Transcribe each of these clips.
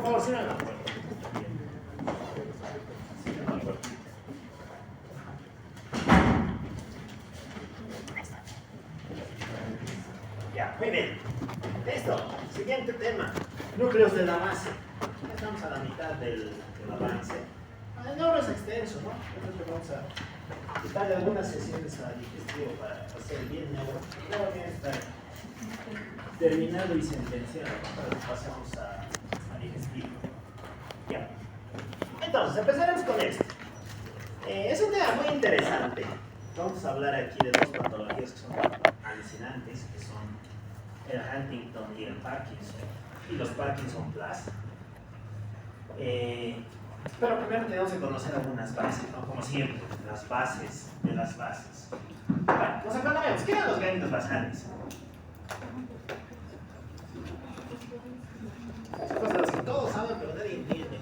favor, cierren la puerta. Cierren la puerta. Ya, muy bien. Listo. Siguiente tema. Núcleos de la base. Ya estamos a la mitad del avance. El neuro es extenso, ¿no? Entonces vamos a quitarle algunas sesiones al digestivo para hacer bien neuro. Luego viene estar terminado y sentenciado para que pasemos a digestivo. Ya. Entonces, empezaremos con esto. Es un tema muy interesante. Vamos a hablar aquí de dos patologías que son alucinantes, que son el Huntington y el Parkinson, y los Parkinson Plus. Pero primero tenemos que conocer algunas bases, ¿no? Como siempre, las bases de las bases. Bueno, nos acordamos, ¿qué eran los ganglios basales? Son cosas que todos saben, pero nadie entiende.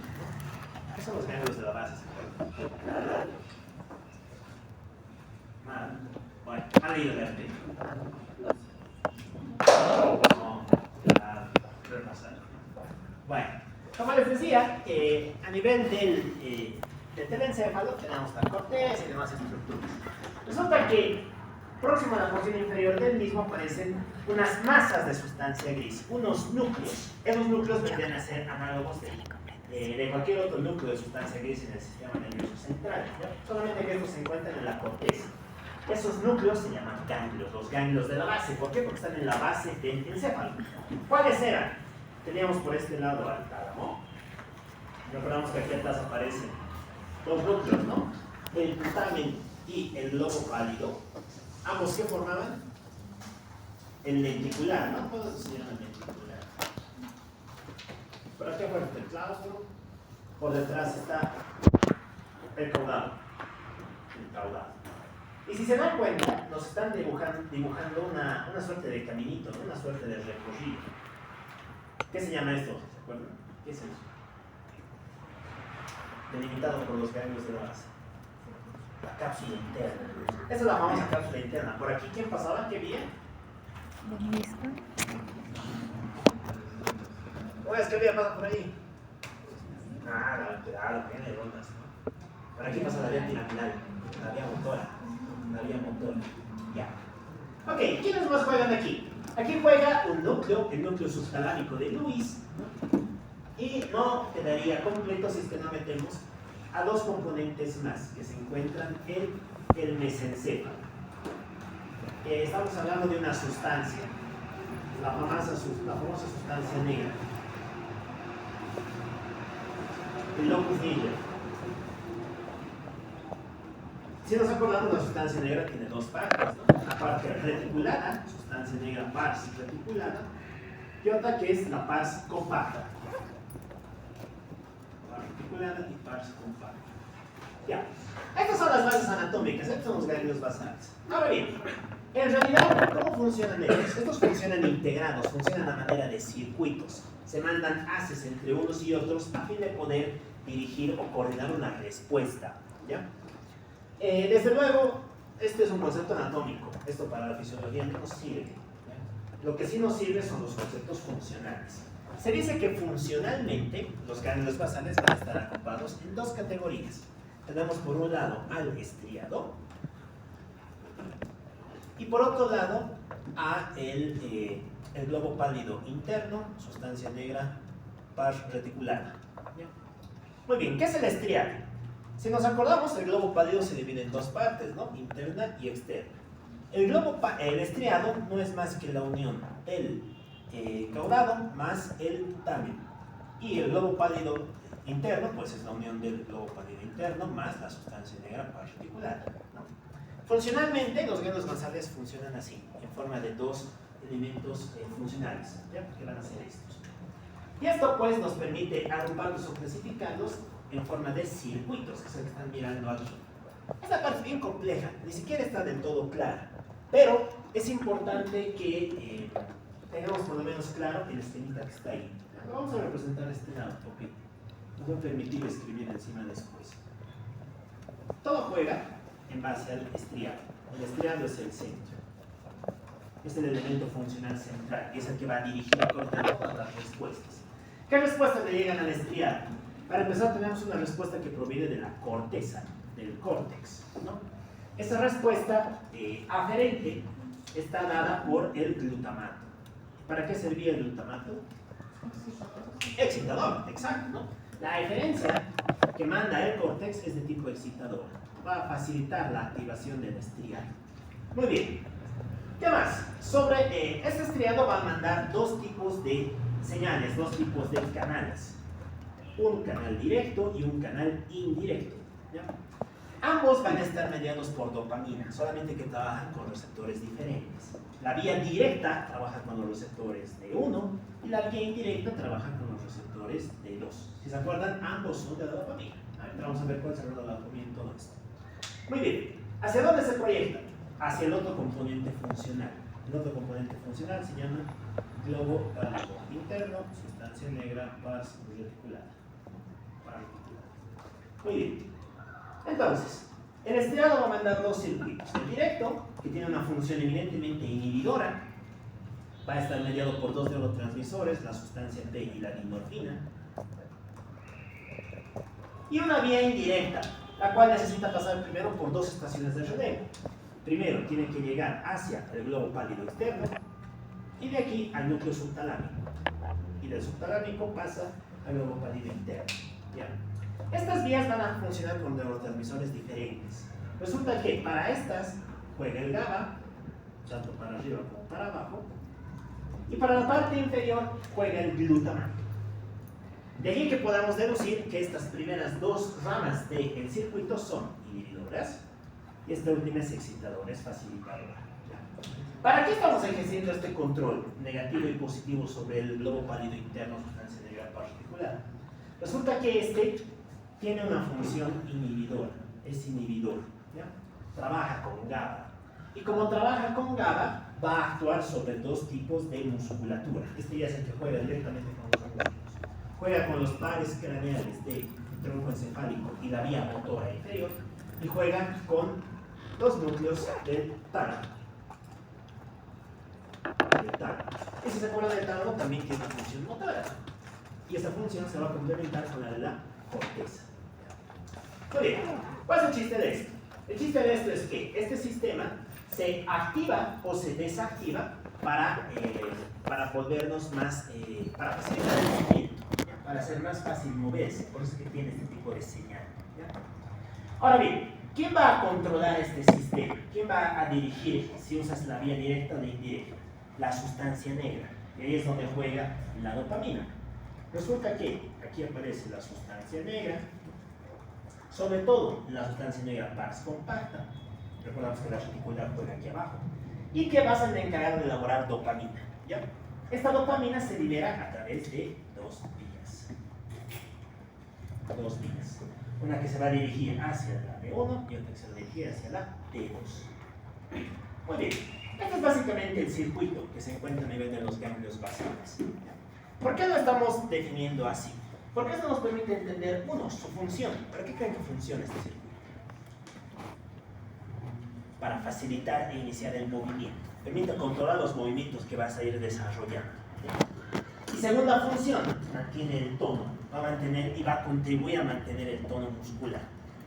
¿Qué son los ganglios de la base? Bueno, han leído el artículo. No, repasar. Bueno, como les decía, a nivel del telencéfalo tenemos la corteza y demás estructuras. Resulta que próximo a la porción inferior del mismo aparecen unas masas de sustancia gris, unos núcleos. Esos núcleos vendrían a ser análogos de cualquier otro núcleo de sustancia gris en el sistema nervioso central, ¿no? Solamente que estos se encuentran en la corteza. Esos núcleos se llaman ganglios, los ganglios de la base. ¿Por qué? Porque están en la base del encéfalo. ¿Cuáles eran? Teníamos por este lado al tálamo. Recordamos que aquí atrás aparecen dos núcleos, ¿no? El putamen y el globo pálido. ¿Ambos qué formaban? El lenticular, ¿no? Todos se llaman lenticular. Por aquí aparece el claustro. Por detrás está el caudal. El caudal. Y si se dan cuenta, nos están dibujando una suerte de caminito, ¿no? Una suerte de recorrido. ¿Qué se llama esto? ¿Se acuerdan? ¿Qué es eso? Delimitado por los ganglios de la base. La cápsula interna. Esa es la famosa cápsula interna. Por aquí, ¿quién pasaba? ¿Qué vía? Oye, es que vía pasa por ahí. Claro, tiene rondas, ¿no? Por aquí pasa la vía piramidal, la vía motora. Ya. Ok, ¿quiénes más juegan aquí? Aquí juega un núcleo, el núcleo subtalámico de Lewis, ¿no? Y no quedaría completo si es que no metemos a dos componentes más que se encuentran en el mesencéfalo. Estamos hablando de una sustancia, la famosa sustancia negra, el locus niger. Si nos acordamos, la sustancia negra tiene dos partes, ¿no? La parte reticulada, sustancia negra pars reticulada, y otra que es la pars compacta. Pars reticulada y pars compacta. Ya. Estas son las bases anatómicas, estos son los ganglios basales. Ahora bien, en realidad, ¿cómo funcionan ellos? Estos funcionan integrados, funcionan a manera de circuitos. Se mandan haces entre unos y otros a fin de poder dirigir o coordinar una respuesta, ¿ya? Desde luego, este es un concepto anatómico. Esto para la fisiología no nos sirve. Lo que sí nos sirve son los conceptos funcionales. Se dice que funcionalmente los ganglios basales van a estar agrupados en dos categorías. Tenemos por un lado al estriado y por otro lado a el globo pálido interno, sustancia negra pars reticulada. Muy bien, ¿qué es el estriado? Si nos acordamos, el globo pálido se divide en dos partes, ¿no? Interna y externa. El estriado no es más que la unión del caudado más el putamen. Y el globo pálido interno, pues es la unión del globo pálido interno más la sustancia negra particular, ¿no? Funcionalmente, los ganglios basales funcionan así, en forma de dos elementos funcionales, ¿ya? Que van a ser estos. Y esto, pues, nos permite agruparlos o clasificarlos en forma de circuitos, que es el que están mirando aquí. Esta parte es bien compleja, ni siquiera está del todo clara, pero es importante que tengamos por lo menos claro el esquemita que está ahí. Vamos a representar este lado, porque nos va a permitir escribir encima después. Todo juega en base al estriado. El estriado es el centro. Es el elemento funcional central y es el que va a dirigir y coordinar todas las respuestas. ¿Qué respuestas le llegan al estriado? Para empezar tenemos una respuesta que proviene de la corteza, del córtex, ¿no? Esa respuesta aferente está dada por el glutamato. ¿Para qué servía el glutamato? Excitador, exacto, ¿no? La eferencia que manda el córtex es de tipo excitador. Va a facilitar la activación del estriado. Muy bien. ¿Qué más? Sobre este estriado va a mandar dos tipos de señales, dos tipos de canales. Un canal directo y un canal indirecto, ¿ya? Ambos van a estar mediados por dopamina, solamente que trabajan con receptores diferentes. La vía directa trabaja con los receptores de 1 y la vía indirecta trabaja con los receptores de 2. Si se acuerdan, ambos son de la dopamina. Ahorita vamos a ver cuál será la dopamina en todo esto. Muy bien. ¿Hacia dónde se proyecta? Hacia el otro componente funcional. El otro componente funcional se llama globo pálido interno, sustancia negra, pars reticulada. Muy bien. Entonces, el estriado va a mandar dos circuitos. El directo, que tiene una función evidentemente inhibidora, va a estar mediado por dos neurotransmisores, la sustancia T y la dinorfina. Y una vía indirecta, la cual necesita pasar primero por dos estaciones de relevo. Primero tiene que llegar hacia el globo pálido externo y de aquí al núcleo subtalámico. Y del subtalámico pasa al globo pálido interno. ¿Ya? Estas vías van a funcionar con neurotransmisores diferentes. Resulta que para estas juega el GABA, tanto para arriba como para abajo, y para la parte inferior juega el glutamato. De allí que podamos deducir que estas primeras dos ramas del circuito son inhibidoras y esta última es excitadora, es facilitadora. ¿Para qué estamos ejerciendo este control negativo y positivo sobre el globo pálido interno, sustancia negra particular? Resulta que este tiene una función inhibidora, es inhibidor, ¿ya? Trabaja con GABA. Y como trabaja con GABA, va a actuar sobre dos tipos de musculatura. Este ya es el que juega directamente con los músculos. Juega con los pares craneales del tronco encefálico y la vía motora inferior, y juega con los núcleos del tálamo. Y si se acuerdan del tálamo, también tiene una función motora. Y esa función se va a complementar con la de la corteza. Muy bien, ¿cuál es el chiste de esto? El chiste de esto es que este sistema se activa o se desactiva para volvernos más, para facilitar el movimiento, para hacer más fácil moverse, por eso es que tiene este tipo de señal. ¿Ya? Ahora bien, ¿quién va a controlar este sistema? ¿Quién va a dirigir si usas la vía directa o la indirecta? La sustancia negra, y ahí es donde juega la dopamina. Resulta que aquí aparece la sustancia negra, sobre todo la sustancia negra pars compacta, recordamos que la reticular juega aquí abajo, y que va a ser encargado de elaborar dopamina. ¿Ya? Esta dopamina se libera a través de dos vías. Dos vías. Una que se va a dirigir hacia la D1 y otra que se va a dirigir hacia la D2. Muy bien, este es básicamente el circuito que se encuentra a nivel de los ganglios basales. ¿Por qué lo estamos definiendo así? Porque esto nos permite entender, uno, su función. ¿Para qué creen que funciona este circuito? Para facilitar e iniciar el movimiento. Permite controlar los movimientos que vas a ir desarrollando. Y segunda función, mantiene el tono. Va a mantener y va a contribuir a mantener el tono muscular.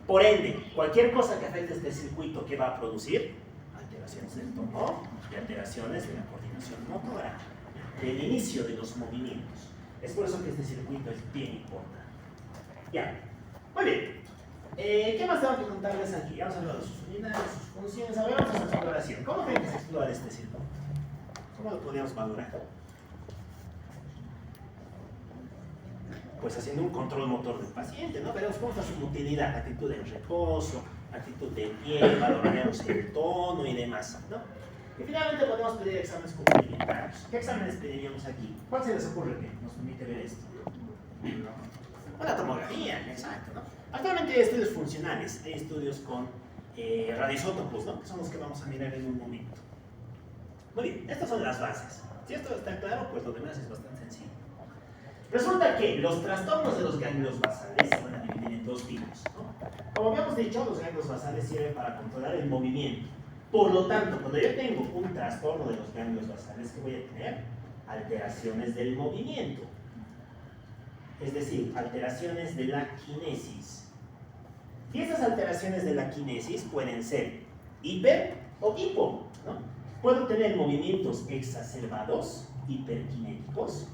Por ende, cualquier cosa que afecte este circuito, ¿qué va a producir? Alteraciones del tono y alteraciones de la coordinación motora, del inicio de los movimientos. Es por eso que este circuito es bien importante. Ya, muy bien. ¿Qué más tengo que contarles aquí? Vamos a hablar de sus unidades, sus funciones. A ver, vamos a hacer exploración. ¿Cómo creen que se explora este circuito? ¿Cómo lo podríamos valorar? Pues haciendo un control motor del paciente, ¿no? Veremos cómo está su motilidad, actitud en reposo, actitud de pie, valoraremos el tono y demás, ¿no? Y finalmente podemos pedir exámenes complementarios. ¿Qué exámenes pediríamos aquí? ¿Cuál se les ocurre que nos permite ver esto? Una tomografía, exacto, ¿no? Actualmente hay estudios funcionales, hay estudios con radioisótopos, ¿no? Que son los que vamos a mirar en un momento. Muy bien, estas son las bases. Si esto está claro, pues lo demás es bastante sencillo. Resulta que los trastornos de los ganglios basales se van a dividir en dos tipos, ¿no? Como habíamos dicho, los ganglios basales sirven para controlar el movimiento. Por lo tanto, cuando yo tengo un trastorno de los ganglios basales, ¿qué voy a tener? Alteraciones del movimiento. es decir, alteraciones de la quinesis. Y estas alteraciones de la quinesis pueden ser hiper o hipo, ¿no? Puedo tener movimientos exacerbados, hiperkinéticos,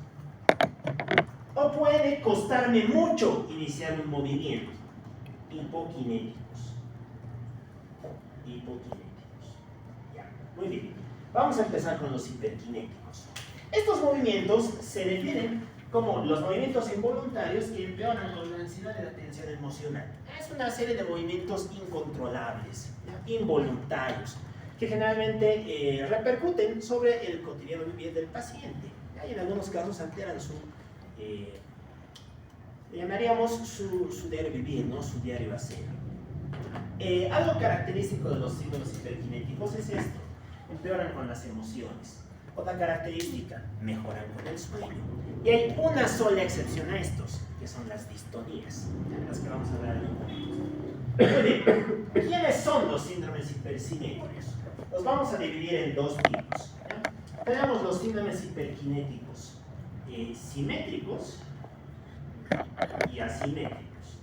o puede costarme mucho iniciar un movimiento, hipokinéticos. Ya, muy bien. Vamos a empezar con los hiperkinéticos. Estos movimientos se definen como los movimientos involuntarios que empeoran con la ansiedad de la tensión emocional. Es una serie de movimientos incontrolables, involuntarios, que generalmente repercuten sobre el cotidiano vivir del paciente. Y en algunos casos alteran su, llamaríamos su diario vivir, ¿no? Su diario hacer. Algo característico de los síndromes hiperkinéticos es esto: empeoran con las emociones. Otra característica, mejoran con el sueño. Y hay una sola excepción a estos, que son las distonías, las que vamos a hablar en un momento. ¿Quiénes son los síndromes hiperkinéticos? Los vamos a dividir en dos tipos. Tenemos los síndromes hiperkinéticos simétricos y asimétricos.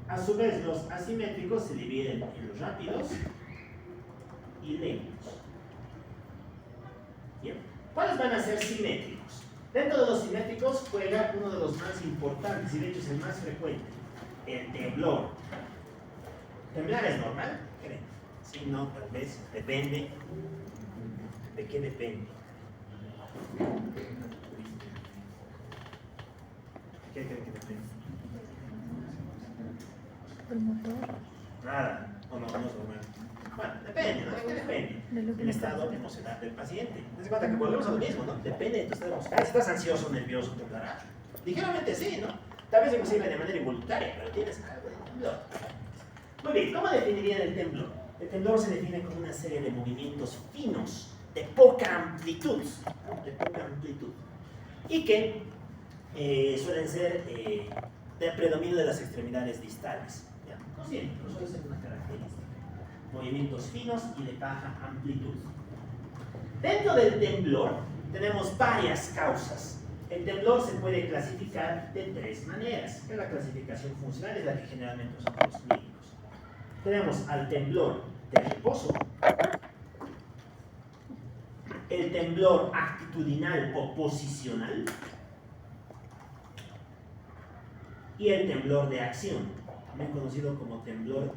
A su vez, los asimétricos se dividen en los rápidos y lentos. Bien. ¿Cuáles van a ser simétricos? Dentro de los simétricos juega uno de los más importantes, y de hecho es el más frecuente, el temblor. ¿Temblar es normal? ¿Creen? Sí, no, tal vez, depende. ¿De qué depende? ¿Qué creen que depende? ¿El motor? Nada, o no es normal. Bueno, depende, ¿no? ¿De qué depende? Del estado emocional del paciente. Te das cuenta que volvemos a lo mismo, ¿no? Depende de tu estado emocional. Si estás ansioso, nervioso, temblará. Ligeramente sí, ¿no? Tal vez inclusive de manera involuntaria, pero tienes algo de temblor. Muy bien, ¿cómo definirían el temblor? El temblor se define como una serie de movimientos finos, de poca amplitud, ¿no? De poca amplitud. Y que suelen ser de predominio de las extremidades distales. ¿Ya? No siempre, pero suele ser una característica. Movimientos finos y de baja amplitud. Dentro del temblor tenemos varias causas. El temblor se puede clasificar de tres maneras. La clasificación funcional es la que generalmente usan los médicos. Tenemos al temblor de reposo, el temblor actitudinal o posicional y el temblor de acción, también conocido como temblor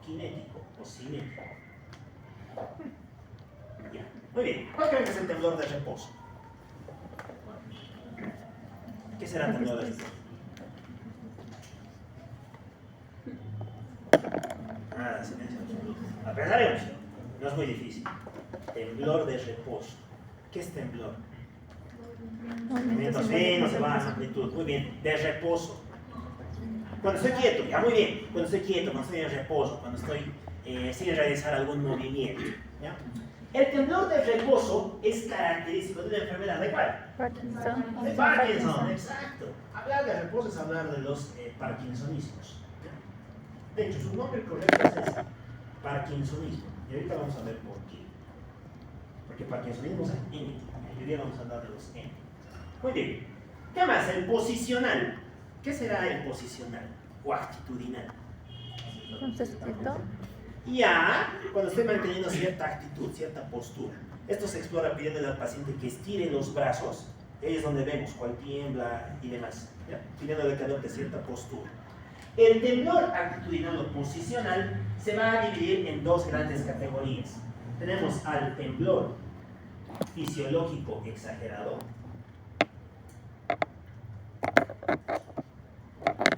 kinético o cinético. Ya. Muy bien, ¿cuál creen que es el temblor de reposo? ¿Qué será el temblor de reposo? Nada, silencio absoluto. Aprenderemos, no es muy difícil. Temblor de reposo. ¿Qué es temblor? Movimientos finos, se va a amplitud. Muy bien, de reposo. Cuando estoy quieto, ya muy bien. Cuando estoy quieto, cuando estoy en reposo, cuando estoy sin realizar algún movimiento. ¿Ya? El temblor de reposo es característico de una enfermedad. ¿De cuál? Parkinson. De Parkinson, exacto. Hablar de reposo es hablar de los parkinsonismos. De hecho, su nombre correcto es ese, parkinsonismo. Y ahorita vamos a ver por qué. Porque parkinsonismo es N. Y hoy día vamos a hablar de los N. Muy bien. ¿Qué más? El posicional. ¿Qué será el posicional? O actitudinal. Entonces, ¿esto? Ya, cuando estoy manteniendo cierta actitud, cierta postura. Esto se explora pidiéndole al paciente que estire los brazos. Ahí es donde vemos cuál tiembla y demás. ¿Ya? Pidiéndole que adopte cierta postura. El temblor actitudinal o posicional se va a dividir en dos grandes categorías. Tenemos al temblor fisiológico exagerado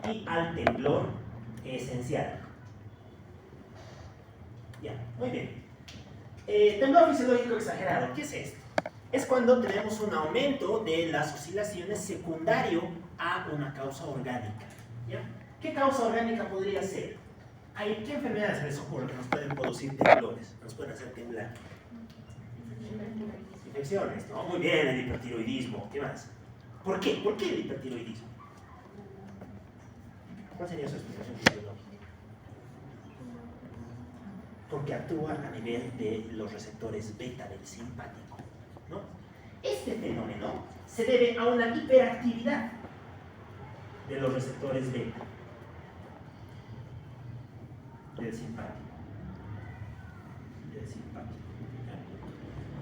y al temblor esencial. Ya, muy bien. Temblor fisiológico exagerado, ¿qué es esto? Es cuando tenemos un aumento de las oscilaciones secundario a una causa orgánica. ¿Ya? ¿Qué causa orgánica podría ser? ¿Qué enfermedades se les ocurre que nos pueden producir temblores? Nos pueden hacer temblar. Infecciones, ¿no? Muy bien, el hipertiroidismo. ¿Qué más? ¿Por qué? ¿Por qué el hipertiroidismo? ¿Cuál sería su explicación fisiológica? Porque actúa a nivel de los receptores beta del simpático, ¿no? Es Este fenómeno se debe a una hiperactividad de los receptores beta del simpático.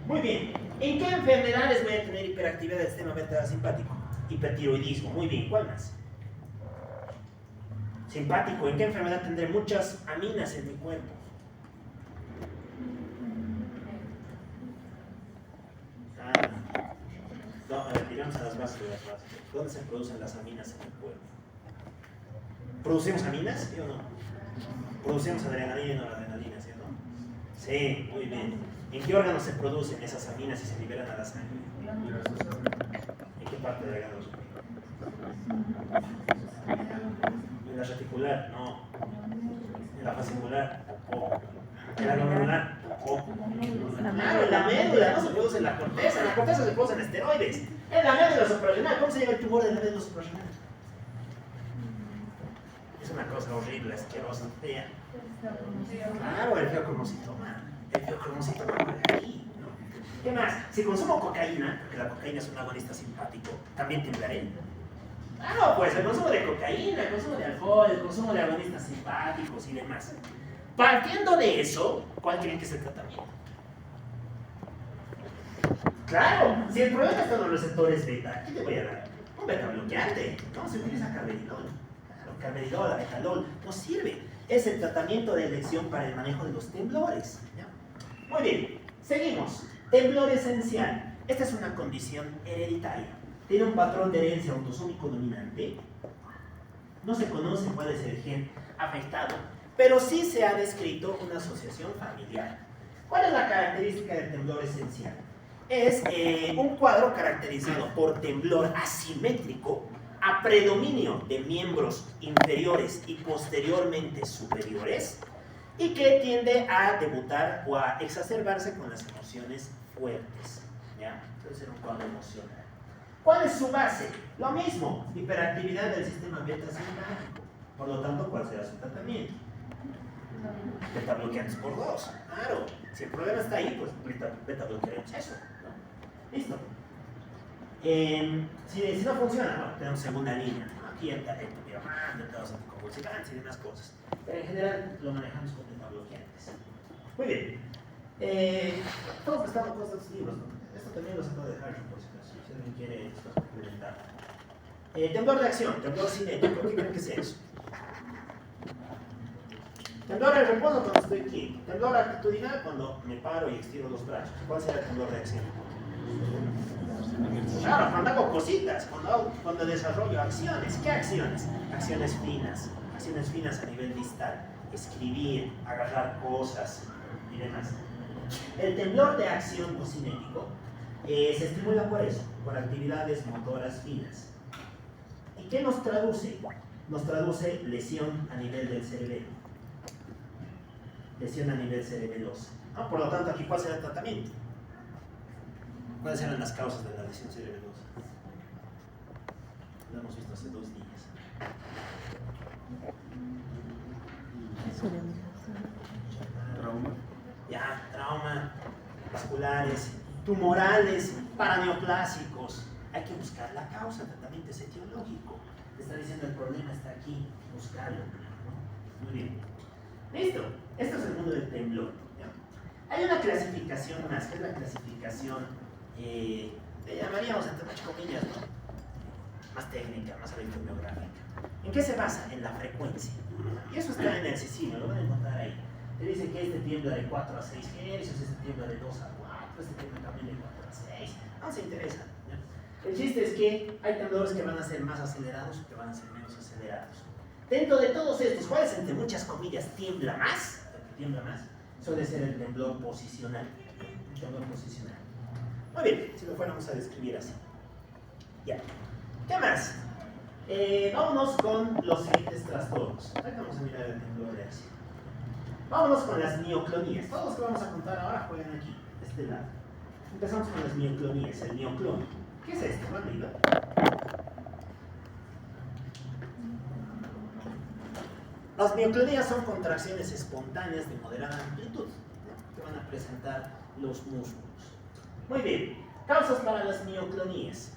Muy bien. ¿En qué enfermedades voy a tener hiperactividad del sistema beta simpático? Hipertiroidismo. Muy bien. ¿Cuál más? Simpático. ¿En qué enfermedad tendré muchas aminas en mi cuerpo? No, tiramos a las bases de las bases. ¿Dónde se producen las aminas en el cuerpo? ¿Producimos aminas? ¿Sí o no? ¿Producimos adrenalina y noradrenalina? ¿Sí o no? Sí, muy bien. ¿En qué órganos se producen esas aminas y se liberan a la sangre? ¿En qué parte del órgano? ¿En la reticular? No. ¿En la fascicular? Tampoco. ¿En la glomerular? Tampoco. Claro, en la médula no se produce en la corteza se producen esteroides. En la médula suprarrenal, ¿cómo se llama el tumor de la médula suprarrenal? Es una cosa horrible, asquerosa, fea. Claro, el feocromocitoma. El feocromocitoma de aquí, ¿no? ¿Qué más? Si consumo cocaína, porque la cocaína es un agonista simpático, ¿también temblaré? Claro, pues el consumo de cocaína, el consumo de alcohol, el consumo de agonistas simpáticos y demás. Partiendo de eso, ¿cuál creen que es el tratamiento? Claro, si el problema está en los receptores beta, ¿qué te voy a dar? Un beta bloqueante. No, se utiliza carvedilol. Claro, carvedilol, abetalol, no sirve. Es el tratamiento de elección para el manejo de los temblores. ¿Ya? Muy bien, seguimos. Temblor esencial. Esta es una condición hereditaria. Tiene un patrón de herencia autosómico dominante. No se conoce cuál es el gen afectado, pero sí se ha descrito una asociación familiar. ¿Cuál es la característica del temblor esencial? Es un cuadro caracterizado por temblor asimétrico a predominio de miembros inferiores y posteriormente superiores y que tiende a debutar o a exacerbarse con las emociones fuertes. ¿Ya? Entonces es un cuadro emocional. ¿Cuál es su base? Lo mismo, hiperactividad del sistema beta simpático. Por lo tanto, ¿cuál será su tratamiento? Beta bloqueantes por 2. Claro, si el problema está ahí, pues beta bloquearemos eso, ¿no? Listo. Si no funciona, bueno, tenemos segunda línea, ¿no? Aquí el topiromán, tratados anticonvulsivantes y demás cosas. Pero en general lo manejamos con beta bloqueantes. Muy bien. Estamos prestando cosas de los libros, ¿no? Esto también lo saco de Harry, por si acaso, si alguien quiere esto complementar. Temblor de acción, temblor cinético, ¿qué creen que es eso? Temblor de reposo cuando estoy quieto. Temblor actitudinal cuando me paro y estiro los brazos. ¿Cuál será el temblor de acción? Claro, cuando hago cositas, cuando desarrollo acciones. ¿Qué acciones? Acciones finas a nivel distal. Escribir, agarrar cosas y demás. El temblor de acción o cinético se estimula por eso, por actividades motoras finas. ¿Y qué nos traduce? Nos traduce lesión a nivel del cerebelo. Lesión a nivel cerebelosa. ¿No? Por lo tanto, aquí, ¿cuál será el tratamiento? ¿Cuáles eran las causas de la lesión cerebelosa? Lo hemos visto hace 2 días. Trauma. Ya, trauma, vasculares, tumorales, paraneoplásicos. Hay que buscar la causa, el tratamiento es etiológico. Te está diciendo el problema está aquí, buscarlo, ¿no? Muy bien. Listo, esto es el mundo del temblor, ¿ya? Hay una clasificación más, que es la clasificación, le llamaríamos entre muchas comillas, ¿no? Más técnica, más aritmográfica. ¿En qué se basa? En la frecuencia. Y eso está en el Sicilio, lo van a encontrar ahí. Te dice que este tiembla de 4 a 6 Hz, este tiembla de 2 a 4, este tiembla también de 4 a 6. No se interesa, ¿ya? El chiste es que hay temblores que van a ser más acelerados y que van a ser menos acelerados. Dentro de todos estos, ¿cuál es, entre muchas comillas, tiembla más? El que tiembla más suele ser el temblor posicional. El temblor posicional. Muy bien, si lo fuéramos a describir así. Ya. ¿Qué más? Vámonos con los siguientes trastornos. Ahorita vamos a mirar el temblor de acción. Vámonos con las mioclonías. Todos los que vamos a contar ahora juegan aquí, de este lado. Empezamos con las mioclonías, el mioclonio. ¿Qué es esto? ¿Lo han leído? Las mioclonías son contracciones espontáneas de moderada amplitud, ¿no? Que van a presentar los músculos. Muy bien, Causas para las mioclonías.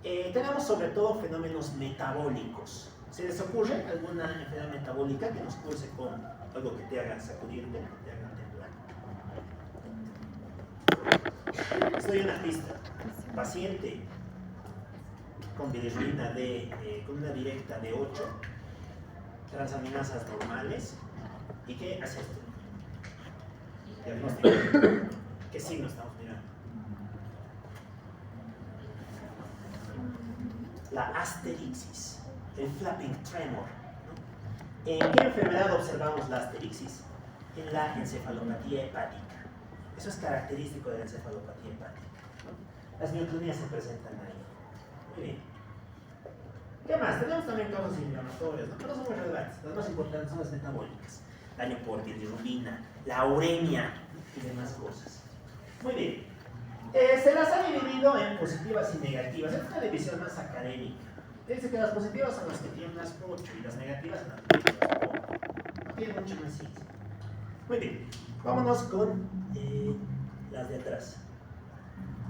Tenemos sobre todo fenómenos metabólicos. ¿Se les ocurre alguna enfermedad metabólica que nos curse con algo que te haga sacudirte, que te haga temblar? Les doy una pista. Paciente con bilirrubina con una directa de 8, transaminasas normales, ¿y qué hace esto? Diagnóstico. ¿Qué signo estamos mirando? La asterixis, el flapping tremor, ¿no? ¿En qué enfermedad observamos la asterixis? En la encefalopatía hepática. Eso es característico de la encefalopatía hepática, ¿no? Las mioclonías se presentan ahí. Muy bien. ¿Qué más? Tenemos también causas inflamatorias, ¿no? Pero no son muy relevantes. Las más importantes son las metabólicas. Daño por bilirrubina, la uremia y demás cosas. Muy bien. Se las ha dividido en positivas y negativas. Esta es una división más académica. Dice que las positivas son las que tienen las 8 y las negativas son las que tienen las 4. No tiene mucho más ciencia. Muy bien. Vámonos con las de atrás.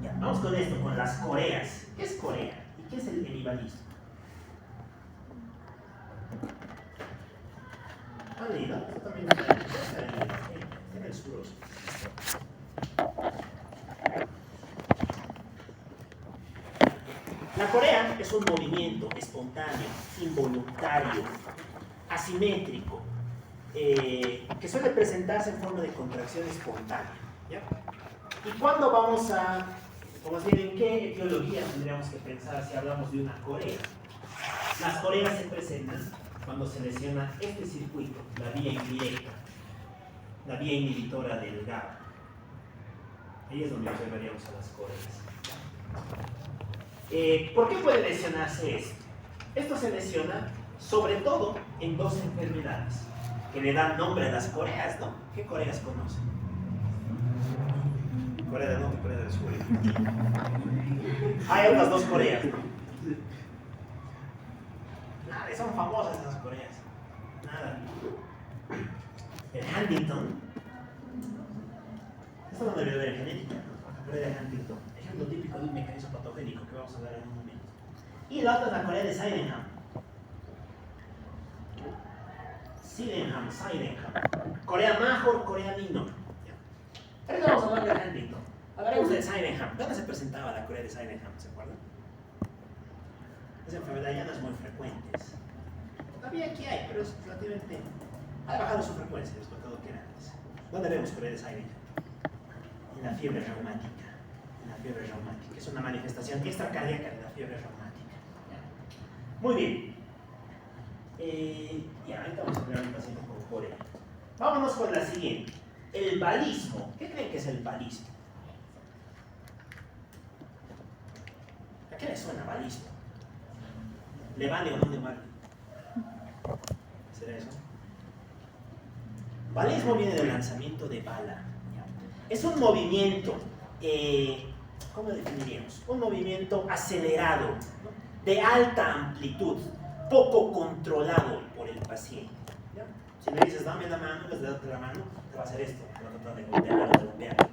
Ya, vamos con esto, con las coreas. ¿Qué es Corea? ¿Y qué es el heribalismo? ¿Han leído? Esto también está en el sur. La corea es un movimiento espontáneo, involuntario, asimétrico, que suele presentarse en forma de contracción espontánea. ¿Ya? ¿Y cuándo vamos a, o más bien en qué etiología tendríamos que pensar si hablamos de una corea? Las coreas se presentan cuando se lesiona este circuito, la vía indirecta, la vía inhibitora del GABA. Ahí es donde observaríamos a las coreas. ¿Por qué puede lesionarse esto? Esto se lesiona sobre todo en dos enfermedades que le dan nombre a las coreas, ¿no? ¿Qué coreas conocen? Corea del Norte y Corea del Sur. Hay otras dos Coreas, ¿no? Nada, son famosas esas Coreas. Nada. El Huntington. Esto no debería ver en genética, ¿no? La Corea de Huntington. Ejemplo típico de un mecanismo patogénico que vamos a hablar en un momento. Y la otra es la Corea de Sydenham. Sydenham. Corea Major, Corea Minor. Ahora vamos a hablar de Huntington. Hablaremos de Sydenham. ¿Dónde se presentaba la Corea de Sydenham? ¿Se acuerdan? Esa enfermedad ya no es muy frecuente. Todavía aquí hay, pero es relativamente... ha bajado su frecuencia respecto a lo que era antes. ¿Dónde vemos Corea de Sydenham? En la fiebre reumática. En la fiebre reumática. Es una manifestación extracardíaca de la fiebre reumática. Muy bien. Ya, ahorita vamos a ver un paciente con Corea. Vámonos con la siguiente. El balismo. ¿Qué creen que es el balismo? ¿A qué le suena balismo? ¿Le vale o no le vale? ¿Será eso? Balismo viene del lanzamiento de bala. Es un movimiento, ¿cómo lo definiríamos? Un movimiento acelerado, ¿no? De alta amplitud, poco controlado por el paciente. ¿Ya? Si le dices, dame la mano, les das la mano, te va a hacer esto, te va a tratar de golpear, de golpear, ¿ya?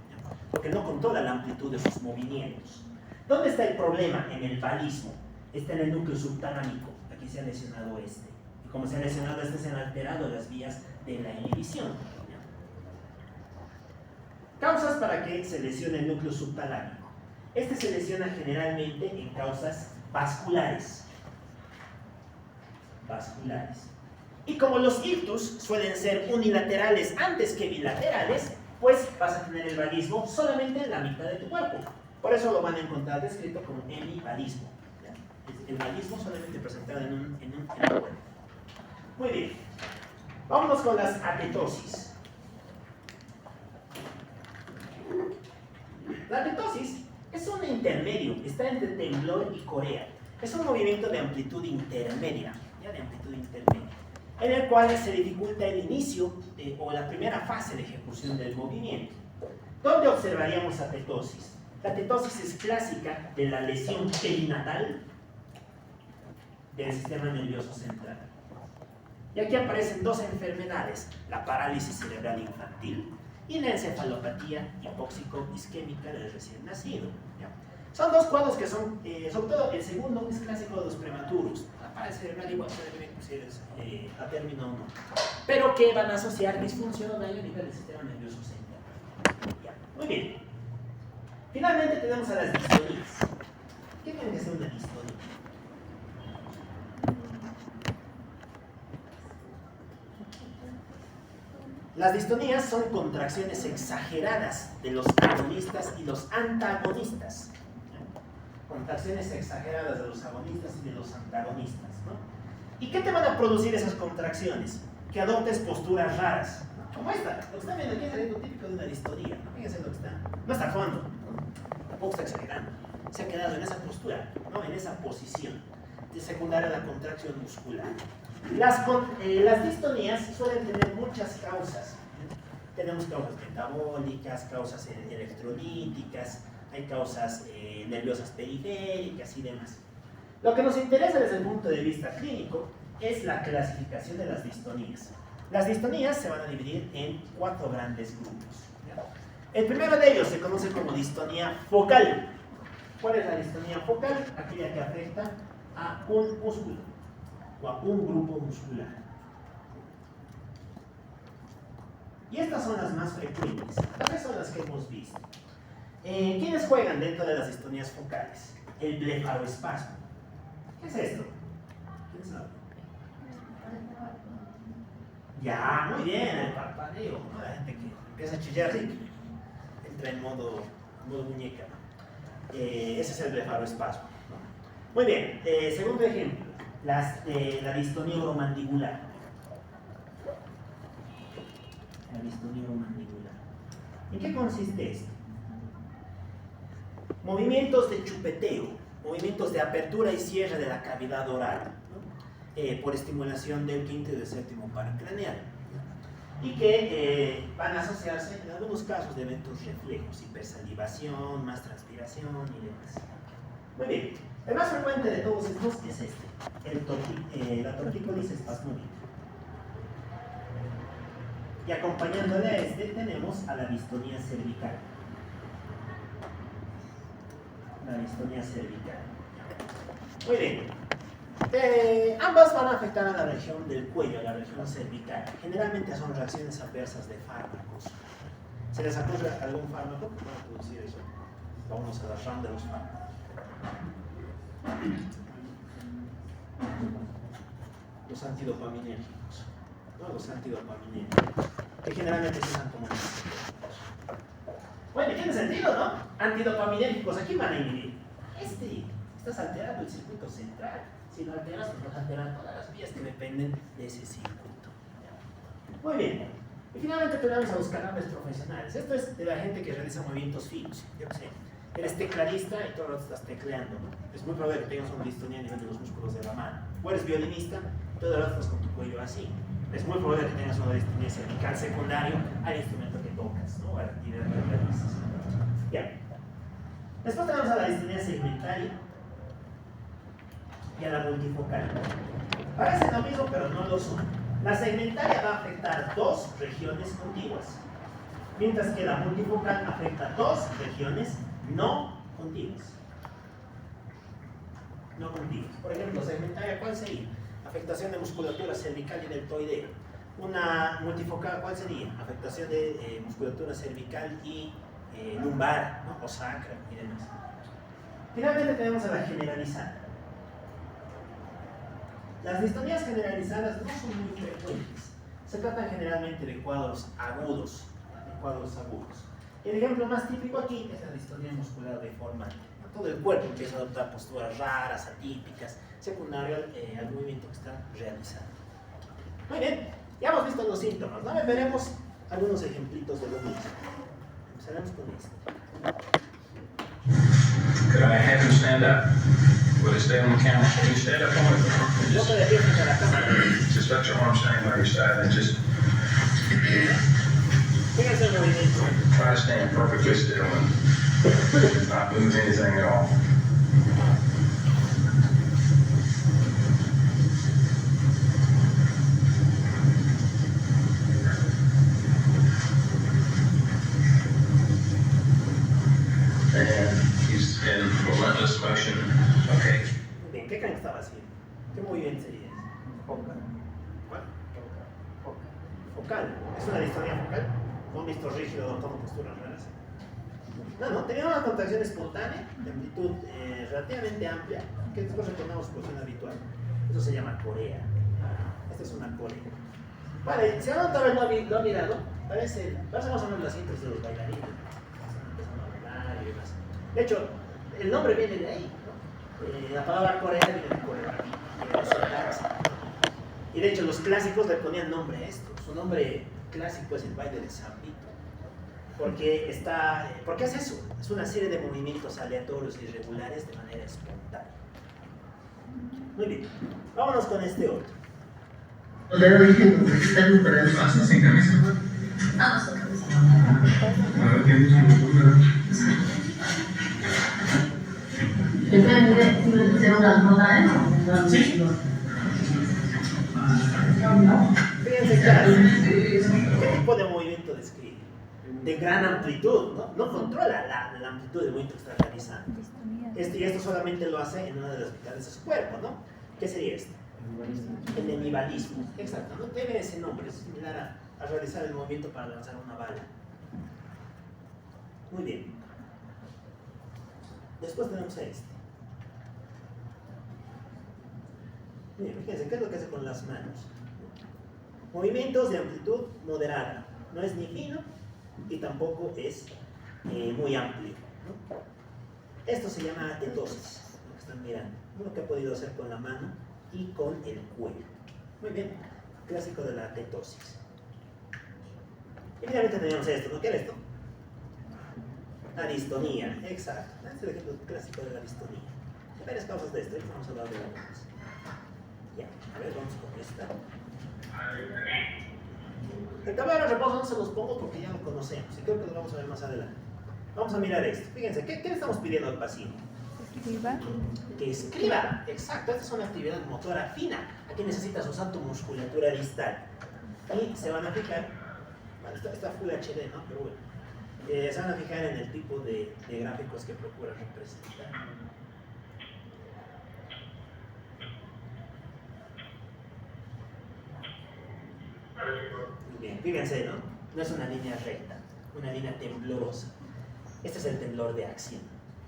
Porque no controla la amplitud de sus movimientos. ¿Dónde está el problema en el balismo? Está en el núcleo subtalámico. Aquí se ha lesionado este. Y como se ha lesionado este, se han alterado las vías de la inhibición. ¿Ya? Causas para que se lesione el núcleo subtalámico. Este se lesiona generalmente en causas vasculares. Y como los ictus suelen ser unilaterales antes que bilaterales, pues vas a tener el balismo solamente en la mitad de tu cuerpo. Por eso lo van a encontrar descrito como hemibalismo. El balismo solamente presentado en un cuerpo. Muy bien. Vámonos con las atetosis. La atetosis es un intermedio, está entre temblor y corea. Es un movimiento de amplitud intermedia, en el cual se dificulta el inicio o la primera fase de ejecución del movimiento. ¿Dónde observaríamos atetosis? La atetosis es clásica de la lesión perinatal del sistema nervioso central. Y aquí aparecen dos enfermedades, la parálisis cerebral infantil y la encefalopatía hipóxico-isquémica del recién nacido. ¿Ya? Son dos cuadros que son, sobre todo el segundo es clásico de los prematuros. La parálisis cerebral igual se debe considerar a término 1. Pero que van a asociar disfunción o daño a nivel del sistema nervioso central. Ya, muy bien. Finalmente tenemos a las distonías. ¿Qué tiene que ser una distonía? Las distonías son contracciones exageradas de los agonistas y los antagonistas. Contracciones exageradas de los agonistas y de los antagonistas, ¿no? ¿Y qué te van a producir esas contracciones? Que adoptes posturas raras, ¿no? Como esta. Lo que están viendo aquí es algo típico de una distonía, ¿no? Fíjense lo que está. No está a fondo, ¿no? Tampoco está exagerando. Se ha quedado en esa postura, ¿no? En esa posición de secundaria a la contracción muscular. Las distonías suelen tener muchas causas. Tenemos causas metabólicas, causas electrolíticas, hay causas nerviosas periféricas y demás. Lo que nos interesa desde el punto de vista clínico es la clasificación de las distonías. Las distonías se van a dividir en 4 grandes grupos, ¿ya? El primero de ellos se conoce como distonía focal. ¿Cuál es la distonía focal? Aquella que afecta a un músculo o a un grupo muscular. Y estas son las más frecuentes, estas son las que hemos visto. ¿Quiénes juegan dentro de las distonías focales? El blefaroespasmo. ¿Qué es esto? ¿Quién sabe? Ya, muy bien, el parpadeo, ¿no? La gente que empieza a chillar y entra en modo muñeca. Ese es el blefaroespasmo, ¿no? Muy bien, segundo ejemplo, la distonía oromandibular. La distonía oromandibular. ¿En qué consiste esto? Movimientos de chupeteo, movimientos de apertura y cierre de la cavidad oral, ¿no? Por estimulación del quinto y del séptimo par craneal, ¿no? Y que van a asociarse en algunos casos de eventos reflejos, hipersalivación, más transpiración y demás. Muy bien, el más frecuente de todos estos es la tortícolis espasmódica. Y acompañándole a este tenemos a la distonía cervical. La distonía cervical. Muy bien. Ambas van a afectar a la región del cuello, a la región cervical. Generalmente son reacciones adversas de fármacos. ¿Se les ocurre algún fármaco que pueda producir eso? Vamos a la round de los fármacos. Los antidopaminérgicos, ¿no? Los antidopaminérgicos, que generalmente se usan como anestésicos. Bueno, tiene sentido, ¿no? Antidopaminérgicos, ¿a quién van a inhibir? Estás alterando el circuito central. Si lo alteras, pues vas a alterar todas las vías que dependen de ese circuito. Muy bien. Y finalmente tenemos a los canales profesionales. Esto es de la gente que realiza movimientos finos. Yo qué sé, eres tecladista y todo el rato estás tecleando, ¿no? Es muy probable que tengas una distonía a nivel de los músculos de la mano. O eres violinista, todo el rato estás con tu cuello así. Es muy probable que tengas una distonía cervical secundario al instrumento que tocas, ¿no? A la actividad que realizas. Ya. Después tenemos a la distonía segmentaria y a la multifocal. Parecen lo mismo, pero no lo son. La segmentaria va a afectar 2 regiones contiguas, mientras que la multifocal afecta 2 regiones no contiguas. No contiguas. Por ejemplo, segmentaria, ¿cuál sería? Afectación de musculatura cervical y deltoidea. Una multifocal, ¿cuál sería? Afectación de musculatura cervical y lumbar, ¿no? O sacra y demás. Finalmente tenemos a la generalizada. Las distonías generalizadas no son muy frecuentes. Se tratan generalmente de cuadros agudos. El ejemplo más típico aquí es la distonía muscular deformante. Todo el cuerpo empieza a adoptar posturas raras, atípicas, secundario al movimiento que está realizando. Muy bien, ya hemos visto los síntomas, ¿no? Veremos algunos ejemplitos de lo mismo. Empezaremos con esto. Could I have him stand up? Will he stay on the camera? Can you stand up on it? No te despiertes frente a la cámara. Just let your arms hang by your side and just Fíjense el movimiento. try to stand perfectly still and not move anything at all. And he's in this motion. Okay. Muy bien, ¿qué creen que estaba haciendo? ¿Qué movimiento sería ese? Focal. ¿Cuál? Focal. Focal. ¿Es una distonia focal? ¿O un visto rígido o toma posturas raras? No, tenía una contracción espontánea de amplitud relativamente amplia, que después retornamos a su posición habitual. Eso se llama corea. Esta es una corea. Vale, si ahora tal vez lo ha mirado, parece más o menos las cintas de los bailarines. Empezando a bailar y demás. De hecho, el nombre viene de ahí, ¿no? La palabra corea viene de coreografía. Y de hecho, los clásicos le ponían nombre a esto. Su nombre clásico es el baile de Zambito. Porque es eso, es una serie de movimientos aleatorios y irregulares de manera espontánea. Muy bien, vámonos con este otro. ¿Vas sin camisa? Sí. Fíjense, claro, ¿qué tipo de movimiento describe? De gran amplitud, ¿no? No controla la amplitud del movimiento que está realizando. Y esto solamente lo hace en una de las mitades de su cuerpo, ¿no? ¿Qué sería esto? El nemivalismo. Exacto, ¿no? Debe ese nombre, es similar a realizar el movimiento para lanzar una bala. Muy bien. Después tenemos a este. Bien, fíjense, ¿qué es lo que hace con las manos? Movimientos de amplitud moderada. No es ni fino y tampoco es muy amplio, ¿no? Esto se llama atetosis, lo que están mirando. Lo que ha podido hacer con la mano y con el cuello. Muy bien, clásico de la atetosis. Y finalmente teníamos esto, ¿no? ¿Qué era esto? La distonía, exacto. Este es el ejemplo clásico de la distonía. Hay varias causas de esto, vamos a hablar de algunas. Ya, a ver, vamos con esta. El tablero de reposo no se los pongo porque ya lo conocemos y creo que lo vamos a ver más adelante. Vamos a mirar esto. Fíjense, ¿qué le estamos pidiendo al paciente? Escriba. Que escriba. Exacto, esta es una actividad motora fina. Aquí necesitas usar tu musculatura distal. Y se van a fijar, bueno, está Full HD, ¿no? Pero bueno, se van a fijar en el tipo de gráficos que procura representar. Bien, fíjense, ¿no? No es una línea recta, una línea temblorosa. Este es el temblor de acción,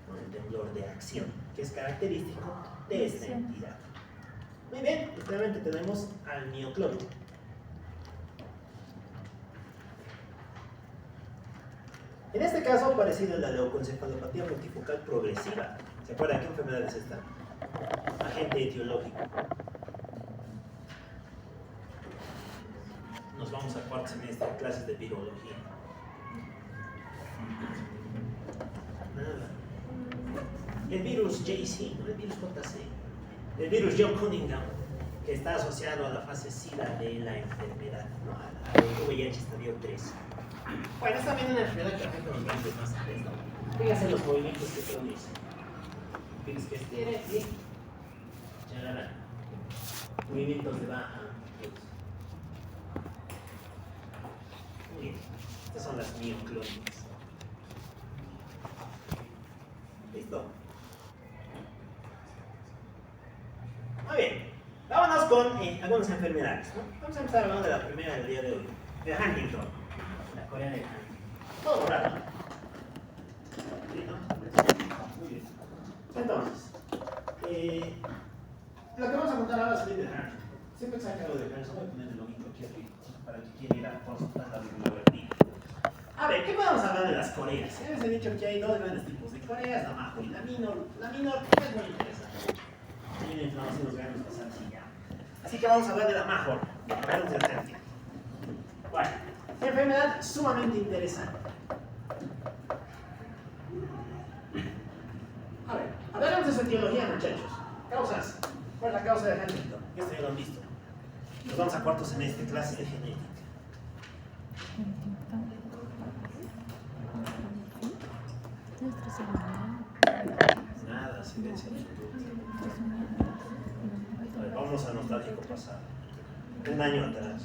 ¿no? El temblor de acción, que es característico de esta entidad. Muy bien, finalmente tenemos al mioclonio. En este caso, parecido a la leucoencefalopatía multifocal progresiva. ¿Se acuerdan qué enfermedad es esta? Agente etiológico. Nos vamos a cuarto semestre, clases de virología. Nada. El virus JC, no el virus JC. El virus John Cunningham, que está asociado a la fase SIDA de la enfermedad, ¿no? A VIH estadio 3. Bueno, es también una enfermedad que afecta a los grandes más tarde, ¿no? Fíjense los movimientos que produce. Fíjense que estire y charará. Movimientos de baja amplitud. Muy bien. Estas son las mioclónicas. ¿Listo? Muy bien. Vámonos con algunas enfermedades, ¿no? Vamos a empezar hablando de la primera del día de hoy. De Huntington. La coreana de Huntington. Todo raro. ¿Sí, no? Muy bien. Entonces, lo que vamos a contar ahora es de Huntington. Siempre que saca algo de Huntington, voy a poner el login aquí arriba, para que quien ir a consultar la bibliografía. A ver, ¿qué podemos hablar de las coreas? Ya les he dicho que hay dos grandes tipos de coreas, la major y la minor. La minor es muy interesante. Tiene inflamación en los granos basales y ya. Así que vamos a hablar de la major. Vamos a hacer tiempo. Bueno, enfermedad sumamente interesante. A ver, hablamos de su etiología, muchachos. Causas. ¿Cuál es la causa de Huntington? Esto ya lo han visto. Nos vamos a cuarto semestre, clase de genética. Nada, silencio absoluto. A ver, vamos a nostálgico pasado. Un año atrás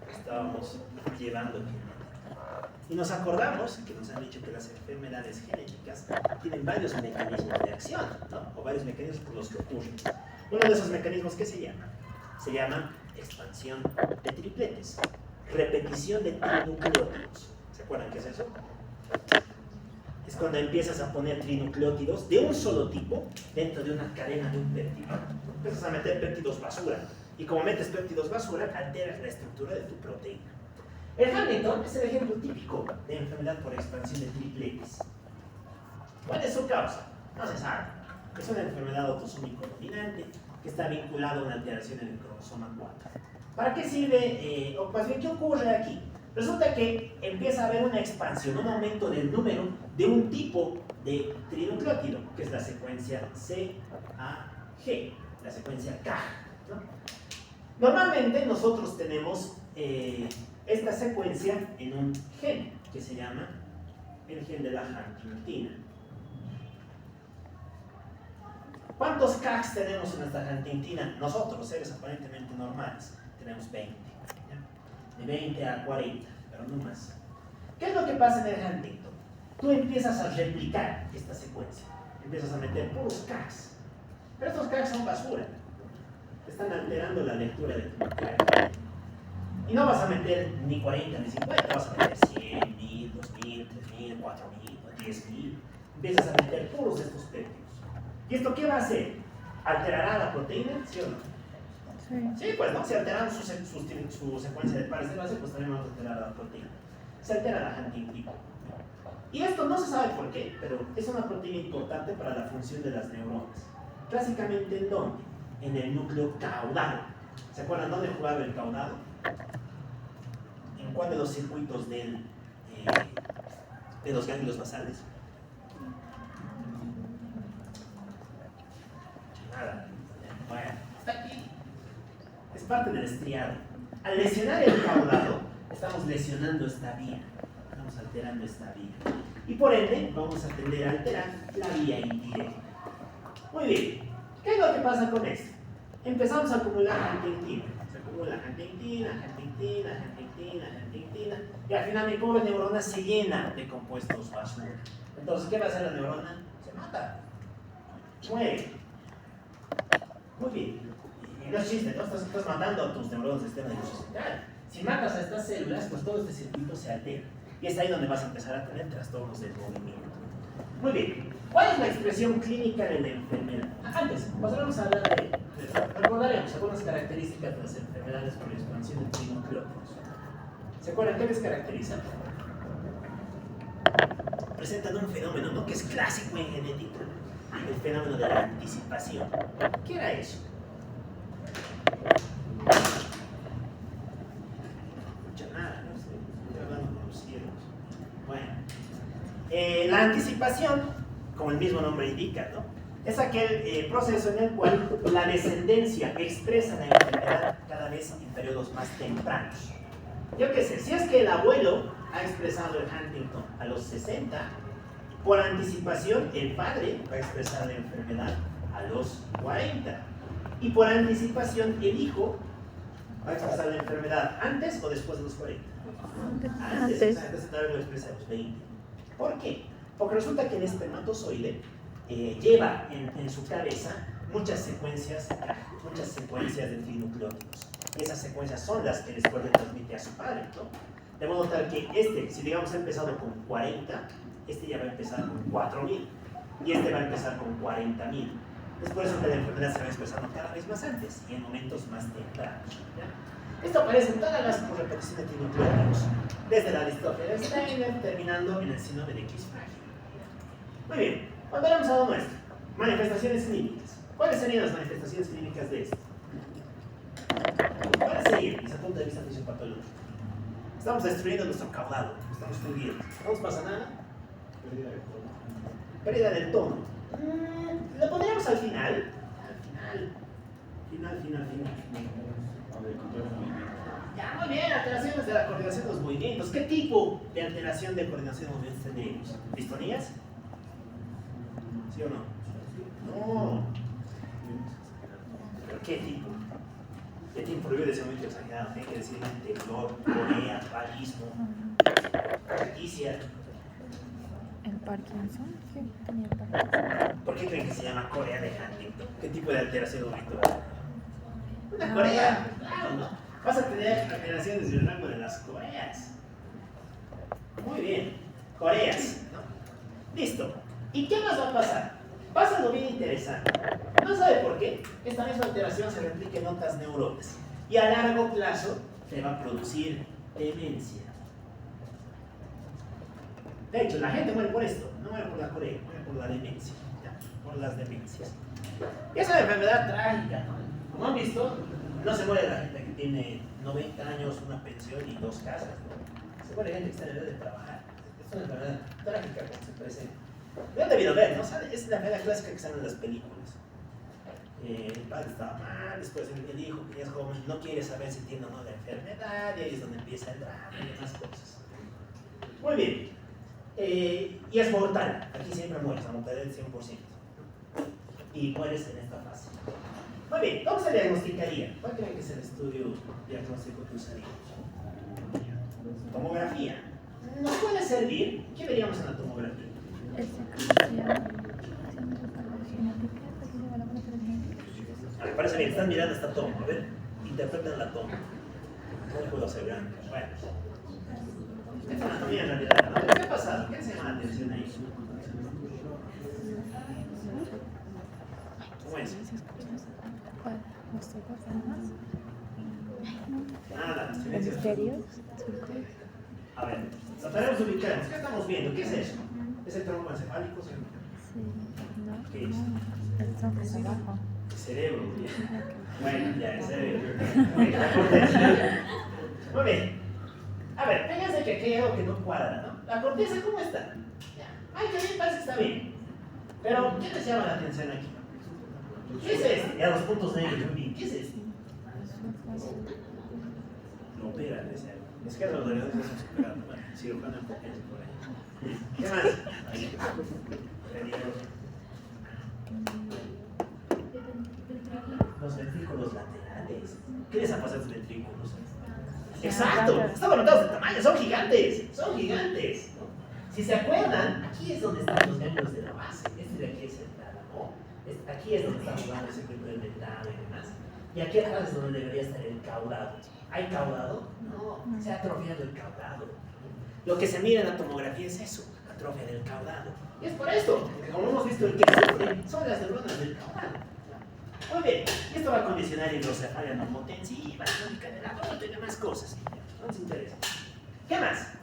estábamos llevando genética. Y nos acordamos que nos han dicho que las enfermedades genéticas tienen varios mecanismos de acción, ¿no? O varios mecanismos por los que ocurren. Uno de esos mecanismos, ¿qué se llama? Se llama expansión de tripletes, repetición de trinucleótidos. ¿Se acuerdan qué es eso? Es cuando empiezas a poner trinucleótidos de un solo tipo dentro de una cadena de un péptido. Empiezas a meter péptidos basura. Y como metes péptidos basura, alteras la estructura de tu proteína. El Huntington es el ejemplo típico de enfermedad por expansión de tripletes. ¿Cuál es su causa? No se sabe. Es una enfermedad autosómico dominante que está vinculada a una alteración en el cromosoma 4. ¿Para qué sirve? O más bien, ¿qué ocurre aquí? Resulta que empieza a haber una expansión, un aumento del número de un tipo de trinucleótido, que es la secuencia CAG, la secuencia CAG, ¿no? Normalmente nosotros tenemos esta secuencia en un gen que se llama el gen de la huntingtina. ¿Cuántos CAGs tenemos en nuestra huntingtina? Nosotros, seres aparentemente normales, tenemos 20. ¿Ya? De 20 a 40, pero no más. ¿Qué es lo que pasa en el Huntington? Tú empiezas a replicar esta secuencia. Empiezas a meter puros CAGs. Pero estos CAGs son basura. Están alterando la lectura de tu material. Y no vas a meter ni 40 ni 50, vas a meter 100, 1000, 2000, 3000, 4000, 10000. Empiezas a meter puros estos péptidos. ¿Y esto qué va a hacer? ¿Alterará la proteína? ¿Sí o no? Sí, pues no. Si alteramos su secuencia de pares de base, pues también vamos a alterar la proteína. Se altera la huntingtina. Y esto no se sabe por qué, pero es una proteína importante para la función de las neuronas. Clásicamente, ¿en dónde? En el núcleo caudal. ¿Se acuerdan dónde jugaba el caudal? ¿En cuál de los circuitos de los ganglios basales? Nada. Bueno, está aquí. Es parte del estriado. Al lesionar el caudado, estamos lesionando esta vía. Estamos alterando esta vía. Y por ende, vamos a tender a alterar la vía indirecta. Muy bien. ¿Qué es lo que pasa con esto? Empezamos a acumular huntingtina. Se acumula huntingtina, y al final mi pobre neurona se llena de compuestos basura. Entonces, ¿qué va a hacer la neurona? Se mata. Muere. Muy bien. Y no es chiste, ¿no? Estás matando a tus neuronas del sistema nervioso central. Si matas a estas células, pues todo este circuito se altera. Y es ahí donde vas a empezar a tener trastornos del movimiento. Muy bien. ¿Cuál es la expresión clínica de la enfermedad? Antes, pasaremos a hablar recordaremos algunas características de las enfermedades por expansión de trinucleótidos. ¿Se acuerdan qué les caracteriza? Presentan un fenómeno, ¿no?, que es clásico en genética, el fenómeno de la anticipación. ¿Qué era eso? Nada, no sé, estoy hablando con los cielos. Bueno, la anticipación, como el mismo nombre indica, ¿no?, es aquel proceso en el cual la descendencia expresa la enfermedad cada vez en periodos más tempranos. Yo qué sé, si es que el abuelo ha expresado el Huntington a los 60, por anticipación el padre va a expresar la enfermedad a los 40. Y por anticipación el hijo va a expresar la enfermedad antes o después de los 40. Antes. Entonces tal vez lo expresa a los 20. ¿Por qué? Porque resulta que el espermatozoide lleva en su cabeza muchas secuencias de trinucleótidos. Y esas secuencias son las que después le transmite a su padre, ¿no? De modo tal que si digamos ha empezado con 40, este ya va a empezar con 4000 y este va a empezar con 40000. Es por eso que la enfermedad se va expresando cada vez más antes y en momentos más tempranos, ¿ya? Esto aparece en todas las repeticiones de trinucleótidos, desde la distrofia de Steiner terminando en el síndrome de X frágil. Muy bien, volveremos a lo nuestro. Manifestaciones clínicas. ¿Cuáles serían las manifestaciones clínicas de esto? Para seguir, desde el punto de vista fisiopatológico. Estamos destruyendo nuestro caudado, estamos fundiendo. ¿No nos pasa nada? Pérdida del tono. Lo pondríamos al final. Final. Ya, muy bien, alteraciones de la coordinación de los movimientos. ¿Qué tipo de alteración de coordinación de movimientos tendríamos? ¿Distonías? ¿Sí o no? No. ¿Pero qué tipo? ¿Qué tipo? Yo decía muy exagerado, tiene que decir temblor, corea, varismo. ¿Qué franquicia. El Parkinson. ¿Quién tenía Parkinson? ¿Por qué creen que se llama Corea de Huntington? ¿Qué tipo de alteración auditoria? Una Corea, claro, ¿no? Vas a tener alteraciones del rango de las Coreas. Muy bien, Coreas, ¿no? Listo. ¿Y qué más va a pasar? Pasa algo bien interesante. No sabe por qué. Esta misma alteración se replica en otras neuronas. Y a largo plazo te va a producir demencia. De hecho, la gente muere por esto. No muere por la Corea, muere por la demencia. ¿Ya? Por las demencias. Y es una enfermedad trágica, ¿no? Como han visto, no se muere la gente que tiene 90 años, una pensión y 2 casas, ¿no? Se muere gente que está en edad de trabajar. Es una enfermedad trágica cuando se presenta. Lo han debido ver, ¿no? Es la enfermedad clásica que sale en las películas. El padre estaba mal, después el hijo que ya es joven no quiere saber si tiene o no la enfermedad, y ahí es donde empieza el drama y demás cosas. Muy bien. Y es mortal. Aquí siempre mueres, la mortalidad del 100%. Y mueres en esta fase. Muy bien, ¿cómo se diagnosticaría? ¿Cuál creen que es el estudio diagnóstico que usaríamos? Tomografía. ¿Nos puede servir? ¿Qué veríamos en la tomografía? Me parece bien, están mirando esta toma. A ver, interpreten la toma. No le puedo asegurar. Bueno. Es anatomía en realidad, ¿no? ¿Qué ha pasado? ¿Qué se llama la atención ahí? ¿Cómo es? Nada, silencio. Misterios. A ver, trataremos de ubicarnos. ¿Qué estamos viendo? ¿Qué es eso? ¿Es el tronco encefálico? ¿Sí? Sí, no. ¿Qué es? El tronco es abajo. El cerebro. Bueno, ya, el cerebro. La corteza. Muy bien. A ver, fíjense que aquí hay algo que no cuadra, ¿no? La corteza, ¿cómo está? Ay, que bien, parece que está bien. Pero, ¿qué les llama la atención aquí? ¿Qué es esto? Ya los puntos negros, muy bien. ¿Qué es esto? Lo operan, es algo. Es que los dolores no se operan. Bueno, cirujano en potencia por ahí. ¿Qué más? Ahí. Los ventrículos laterales. ¿Qué les ha pasado a los ventrículos? Exacto, están aumentados de tamaño, son gigantes, son gigantes. Si se acuerdan, aquí es donde están los ganglios de la base. Este de aquí es el tálamo. Aquí es donde está jugando ese cuento del metano y demás. Y aquí atrás es donde debería estar el caudado. ¿Hay caudado? No, se ha atrofiado el caudado. Lo que se mira en la tomografía es eso, atrofia del caudado. Y es por esto, porque como hemos visto, el que sufre son las neuronas del caudado. Muy bien, y esto va a condicionar hidrocefalia normotensiva, crónica del adulto y demás cosas. No nos interesa. ¿Qué más?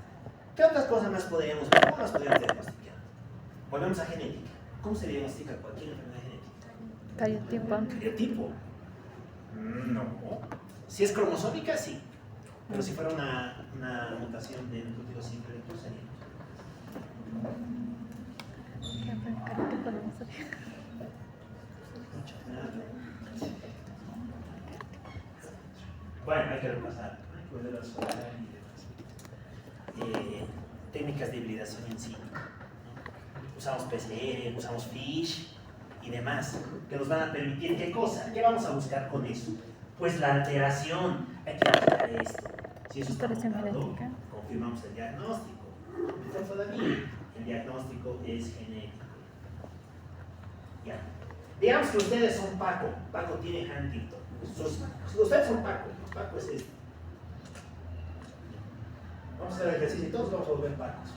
¿Qué otras cosas más podríamos ver? ¿Cómo las podríamos diagnosticar? Volvemos a genética. ¿Cómo se diagnostica cualquier enfermedad genética? Cariotipo. ¿Cariotipo? No. Si es cromosómica, sí. Pero si fuera una mutación de nucleótido simple, ¿qué sería? Cariotipo no sé. Bueno, hay que repasar. Hay que volver a resolver y demás. Técnicas de hibridación en sí. Usamos PCR, usamos FISH y demás, que nos van a permitir, ¿qué cosa? ¿Qué vamos a buscar con eso? Pues la alteración. Hay que buscar esto. Si eso está mutado, confirmamos el diagnóstico. Mejor todavía, el diagnóstico es genético. Ya. Digamos que ustedes son Paco. Paco tiene Huntington. Ustedes son Paco. Paco es este. Vamos a hacer el ejercicio y todos vamos a volver Pacos.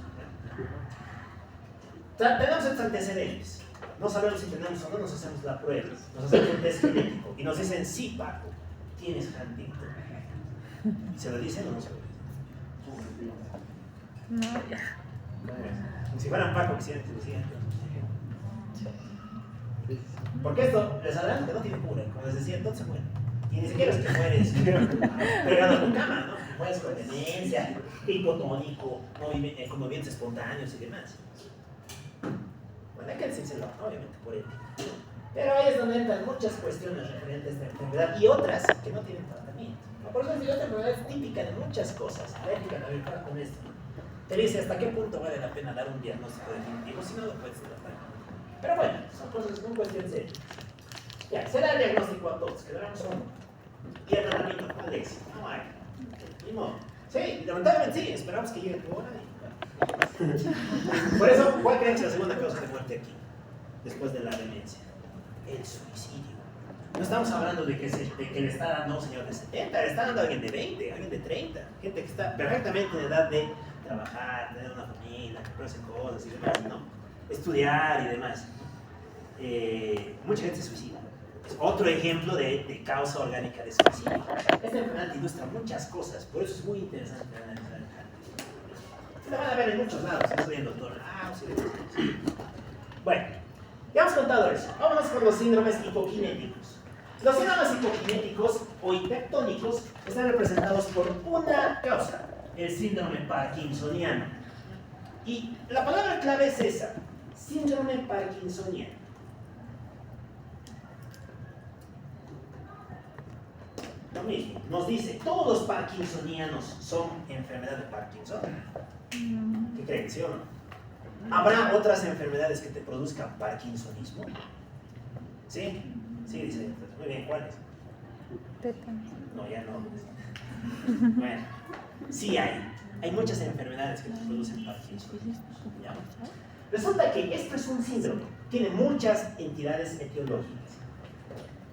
Tenemos estos antecedentes. No sabemos si tenemos o no, nos hacemos la prueba. Nos hacemos un test genético y nos dicen, sí, Paco, tienes Huntington. ¿Se lo dicen o no se lo dicen? No, ya. Si fueran Paco, quisieran que lo sigan. Porque esto, les adelanto que no tiene cura, como les decía, entonces muere. Y ni siquiera es que mueres pegado a tu cama, ¿no? Mueres con demencia, hipotónico, con movimientos espontáneos y demás. Bueno, hay que decírselo, obviamente, por ética. Pero ahí es donde entran muchas cuestiones referentes a esta enfermedad y otras que no tienen tratamiento. Por eso esta enfermedad es típica de muchas cosas. A ver, también para con esto. Te dice hasta qué punto vale la pena dar un diagnóstico definitivo, si no lo puedes tratar. Pero bueno, son cosas, son cuestiones serias. Ya, será el diagnóstico a todos, quedaremos uno. Y el tratamiento, ¿cuál es? No hay. Ni modo. Sí, lamentablemente sí, esperamos que llegue tu hora y Por eso, ¿cuál creen que es la segunda causa de muerte aquí? Después de la demencia. El suicidio. No estamos hablando de que le está dando a un señor de 70, le está dando a alguien de 20, a alguien de 30. Gente que está perfectamente en edad de trabajar, tener una familia, comprarse cosas y demás, ¿no? Estudiar y demás. Mucha gente se suicida. Es otro ejemplo de causa orgánica de suicidio. Esta enfermedad ilustra muchas cosas, por eso es muy interesante analizar el cáncer. La van a ver en muchos lados, estoy en doctor House y demás. Bueno, ya hemos contado eso. Vámonos con los síndromes hipokinéticos. Los síndromes hipokinéticos o hipertónicos están representados por una causa, el síndrome parkinsoniano. Y la palabra clave es esa, síndrome parkinsoniano. Lo mismo, nos dice, ¿todos los parkinsonianos son enfermedad de Parkinson? ¿Qué creen, sí o no? ¿Habrá otras enfermedades que te produzcan parkinsonismo? ¿Sí? Sí, dice. Muy bien, ¿cuáles? Tétanos. No, ya no. Bueno, sí hay. Hay muchas enfermedades que te producen parkinsonismo. ¿Ya? Resulta que esto es un síndrome. Tiene muchas entidades etiológicas.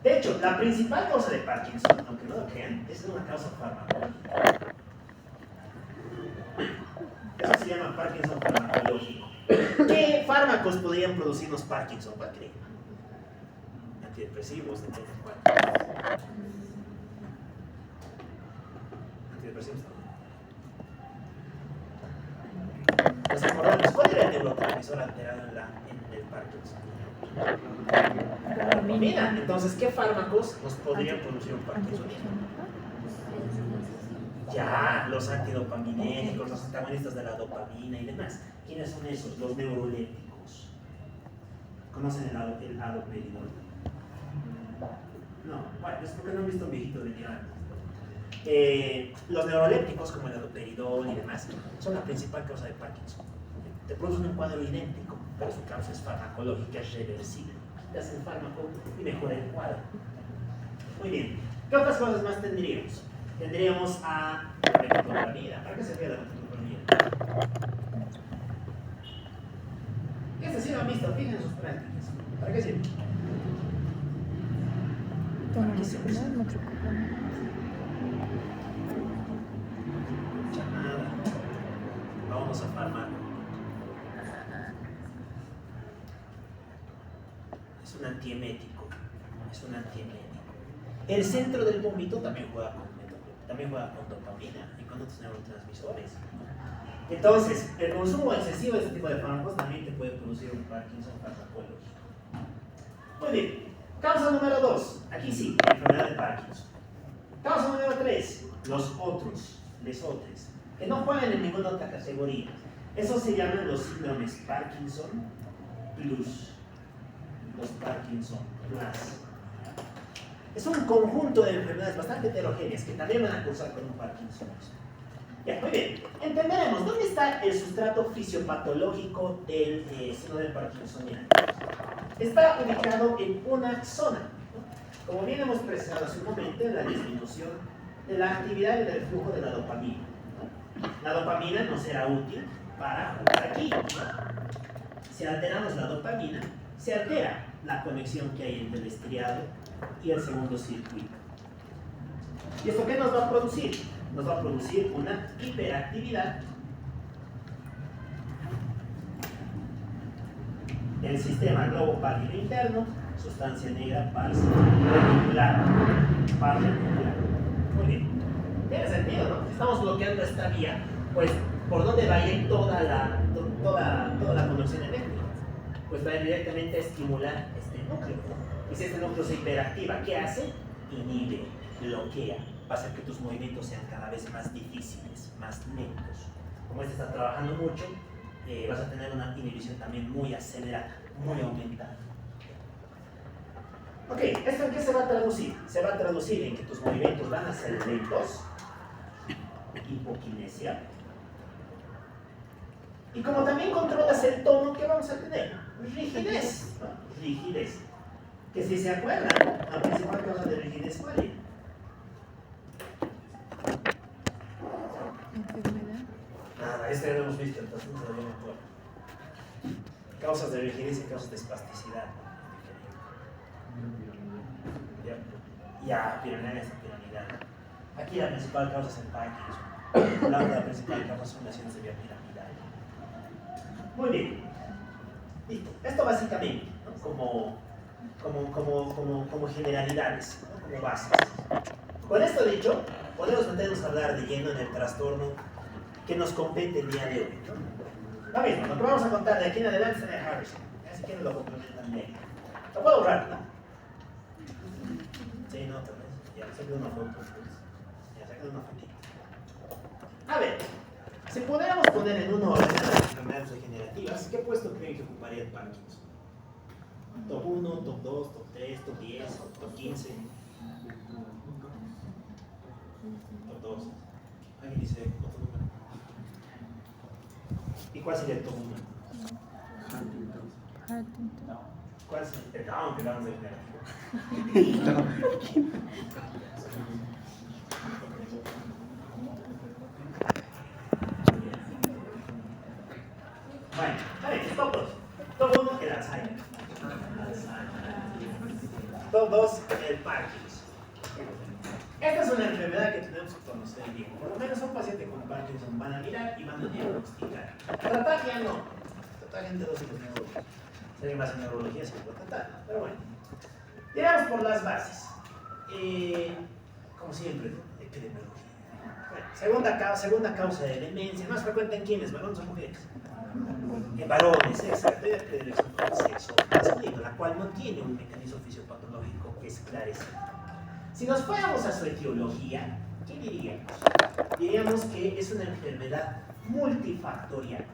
De hecho, la principal causa de Parkinson, aunque no lo crean, es una causa farmacológica. Eso se llama Parkinson farmacológico. ¿Qué fármacos podrían producirnos Parkinson? ¿Cuál creen? Antidepresivos, entonces, ¿cuál? Antidepresivos también. ¿Nos acordamos? ¿Cuál era el neurotransmisor alterado en el Parkinson? Dopamina. Entonces, ¿qué fármacos nos podrían producir un parkinsonismo? Ya, los antidopaminérgicos, los antagonistas de la dopamina y demás. ¿Quiénes son esos? Los neurolépticos. ¿Conocen el haloperidol? No, bueno, es porque no han visto un viejito de los neurolépticos, como el haloperidol y demás, son la principal causa de Parkinson. Te producen un cuadro idéntico, pero su causa es farmacológica, es reversible. Quitas el fármaco y mejora el cuadro. Muy bien. ¿Qué otras cosas más tendríamos? Tendríamos a la metoclopramida. ¿Para qué servía la metoclopramida? Este sí lo han visto, fíjense en sus prácticas. ¿Para qué sirve? Tono muscular, metoclopramida. Nada. Vamos a fármaco. Es un antiemético. Es un antiemético. El centro del vómito también juega con dopamina y con otros neurotransmisores. Entonces, el consumo excesivo de este tipo de fármacos también te puede producir un Parkinson farmacológico. Muy bien. Causa número 2. Aquí sí, la enfermedad de Parkinson. Causa número 3. Los otros, lesotres, que no juegan en ninguna otra categoría. Esos se llaman los síndromes Parkinson Plus. Los Parkinson Plus. Es un conjunto de enfermedades bastante heterogéneas que también van a cursar con un Parkinsonismo. Ya, muy bien. Entenderemos dónde está el sustrato fisiopatológico del síndrome parkinsoniano. Está ubicado en una zona, ¿no? Como bien hemos precisado hace un momento, en la disminución de la actividad y del flujo de la dopamina, ¿no? La dopamina no será útil para jugar aquí, ¿no? Si alteramos la dopamina, se altera la conexión que hay entre el estriado y el segundo circuito. ¿Y esto qué nos va a producir? Nos va a producir una hiperactividad del sistema globo pálido interno, sustancia negra reticular. Muy bien. Tiene sentido, ¿no? Si estamos bloqueando esta vía, pues, ¿por dónde va a ir toda la conexión eléctrica? Pues va a ir directamente a estimular este núcleo. Y si este núcleo se hiperactiva, ¿qué hace? Inhibe, bloquea, va a hacer que tus movimientos sean cada vez más difíciles, más lentos. Como este está trabajando mucho, vas a tener una inhibición también muy acelerada, muy aumentada. Ok, ¿esto en qué se va a traducir? Se va a traducir en que tus movimientos van a ser lentos, hipoquinesia, y como también controlas el tono, ¿qué vamos a tener? Rigidez, ¿no? Rigidez. Que si se acuerdan, la principal causa de rigidez, ¿cuál es? Enfermedad. Nada, es ya lo hemos visto, entonces no se lo me acuerdo. Causas de rigidez y causas de espasticidad. Ya, piramidal. Aquí la principal causa es el Parkinson. La principal causa son lesiones de vía piramidal. Muy bien. Listo. Esto básicamente, ¿no? como generalidades, ¿no? Como bases. Con esto dicho, podemos meternos a hablar de lleno en el trastorno que nos compete el día de hoy, ¿no? Lo mismo, lo que vamos a contar de aquí en adelante es de Harrison. Así que lo complementan bien. Lo puedo borrar, ¿no? Sí, no, tal vez. Ya, saqué una foto. Pues. Ya, saqué una fotito. A ver, si pudiéramos poner en un orden las enfermedades degenerativas, ¿qué puesto creen que ocuparía el Parkinson? Top 1, top 2, top 3, top 10, top 15. Top 2. Alguien dice otro número. ¿Y cuál sería el top 1? Huntington. ¿Cuál es el Down, que vamos a degenerativo? Bueno, a ver, top 2. Top 1, el Alzheimer. Top 2, el Parkinson. Esta es una enfermedad que tenemos que conocer bien. Por lo menos a un paciente con Parkinson van a mirar y van a diagnosticar. Tratar ya no. Tratar gente dos de neurología. Sería más en neurología si lo tratar. Pero bueno. Tiramos por las bases. Como siempre, epidemiología. Bueno, segunda causa de demencia. Más frecuente en quiénes, varones o mujeres. En varones, exacto, y de predilección por el sexo masculino, la cual no tiene un mecanismo fisiopatológico que esclarece. Si nos fuéramos a su etiología, ¿qué diríamos? Diríamos que es una enfermedad multifactorial.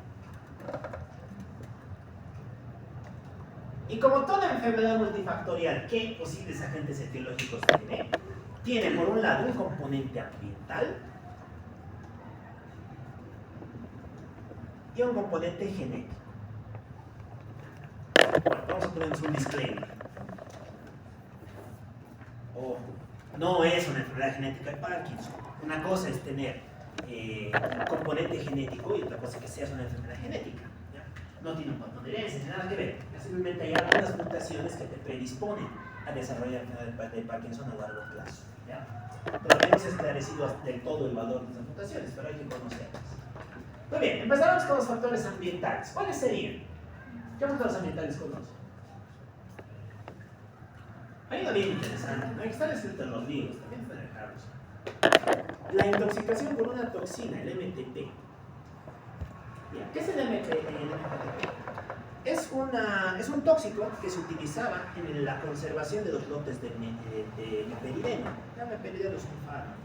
Y como toda enfermedad multifactorial, ¿qué posibles agentes etiológicos tiene? Tiene por un lado un componente ambiental y un componente genético. Bueno, vamos a ponernos un disclaimer. Ojo, no es una enfermedad genética de Parkinson. Una cosa es tener un componente genético y otra cosa es que sea una enfermedad genética. ¿Ya? No tiene un patrón de herencia, ni nada que ver. Simplemente hay algunas mutaciones que te predisponen a desarrollar enfermedad de Parkinson a largo plazo. ¿Ya? Todavía no se ha esclarecido del todo el valor de esas mutaciones, pero hay que conocerlas. Muy bien, empezamos con los factores ambientales. ¿Cuáles serían? ¿Qué factores ambientales conocen? Hay una bien interesante, ¿no? Que están escritos en los libros, también está en el Harrison. La intoxicación por una toxina, el MTP. Bien, ¿qué es el MTP? Es un tóxico que se utilizaba en la conservación de los lotes de meperideno. El meperideno es un fármaco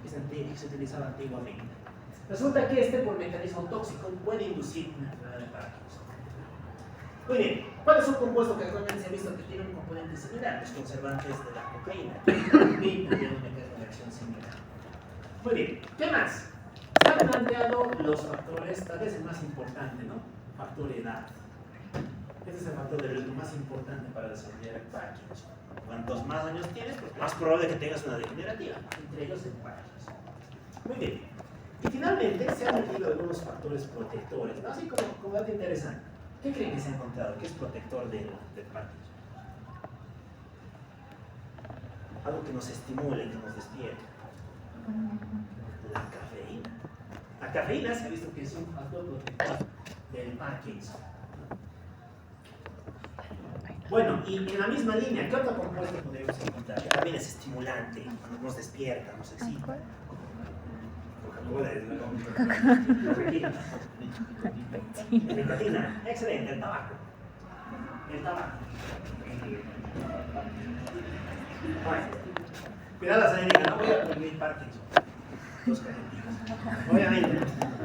que se utilizaba antiguamente. Resulta que por mecanismo tóxico puede inducir una enfermedad de Parkinson. Muy bien, ¿cuál es un compuesto que actualmente se ha visto que tiene un componente similar? Los conservantes de la cocaína. También tienen un mecanismo de acción similar. Muy bien, ¿qué más? Se han planteado los factores, tal vez el más importante, ¿no? Factor edad. Este es el factor de riesgo más importante para desarrollar el Parkinson. Cuantos más años tienes, pues más probable que tengas una degenerativa, entre ellos el Parkinson. Muy bien. Y finalmente se han metido algunos factores protectores, ¿no? Así como dato interesante. ¿Qué creen que se ha encontrado? ¿Qué es protector del Parkinson? Algo que nos estimule, que nos despierte. La cafeína. La cafeína se ha visto que es un factor protector del Parkinson. Bueno, y en la misma línea, ¿qué otro compuesto podemos encontrar? Que también es estimulante, nos despierta, nos excita. Coca-Cola es la nicotina. Excelente, el tabaco. El tabaco. Bueno, cuidado la salida, no voy a prohibir Parkinson. Dos cajetillas. Obviamente.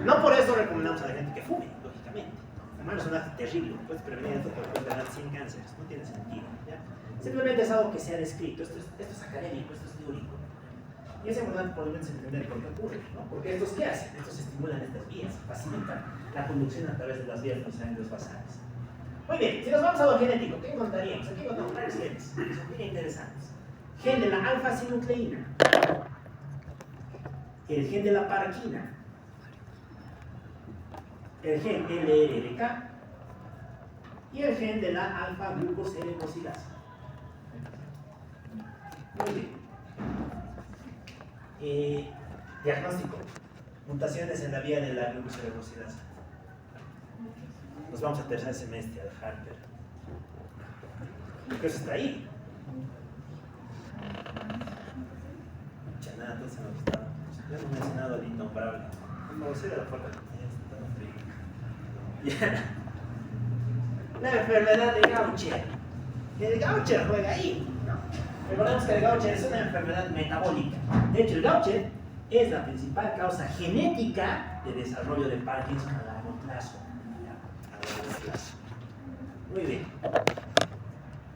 No por eso recomendamos a la gente que fume, lógicamente. Fumar es un acto terrible. Puedes prevenir esto por ganar 100 cánceres. No tiene sentido. ¿Ya? Simplemente es algo que se ha descrito. Esto es académico, esto es teórico. Y es importante por lo menos entender por qué ocurre, ¿no? Porque estos ¿qué hacen? Estos estimulan estas vías, facilitan la conducción a través de las vías sanguíneas basales. Muy bien, si nos vamos a lo genético, ¿qué encontraríamos? Aquí encontramos varios genes, que son bien interesantes. Gen de la alfa-sinucleína, el gen de la parquina, el gen LRDK y el gen de la alfa-glucocerebrosidasa. Muy bien. Diagnóstico. Mutaciones en la vía de la glucocerebrosidasa. Nos vamos al tercer semestre, al Harper. ¿Qué está ahí? Ya nada, entonces me gustaba. Ya hemos mencionado al innombrable. No sé de la puerta que tenía. Ya. La enfermedad de Gaucher. El Gaucher juega ahí, ¿no? Recordemos que el Gaucher es una enfermedad metabólica. De hecho, el Gaucher es la principal causa genética de desarrollo de Parkinson a largo plazo. Muy bien.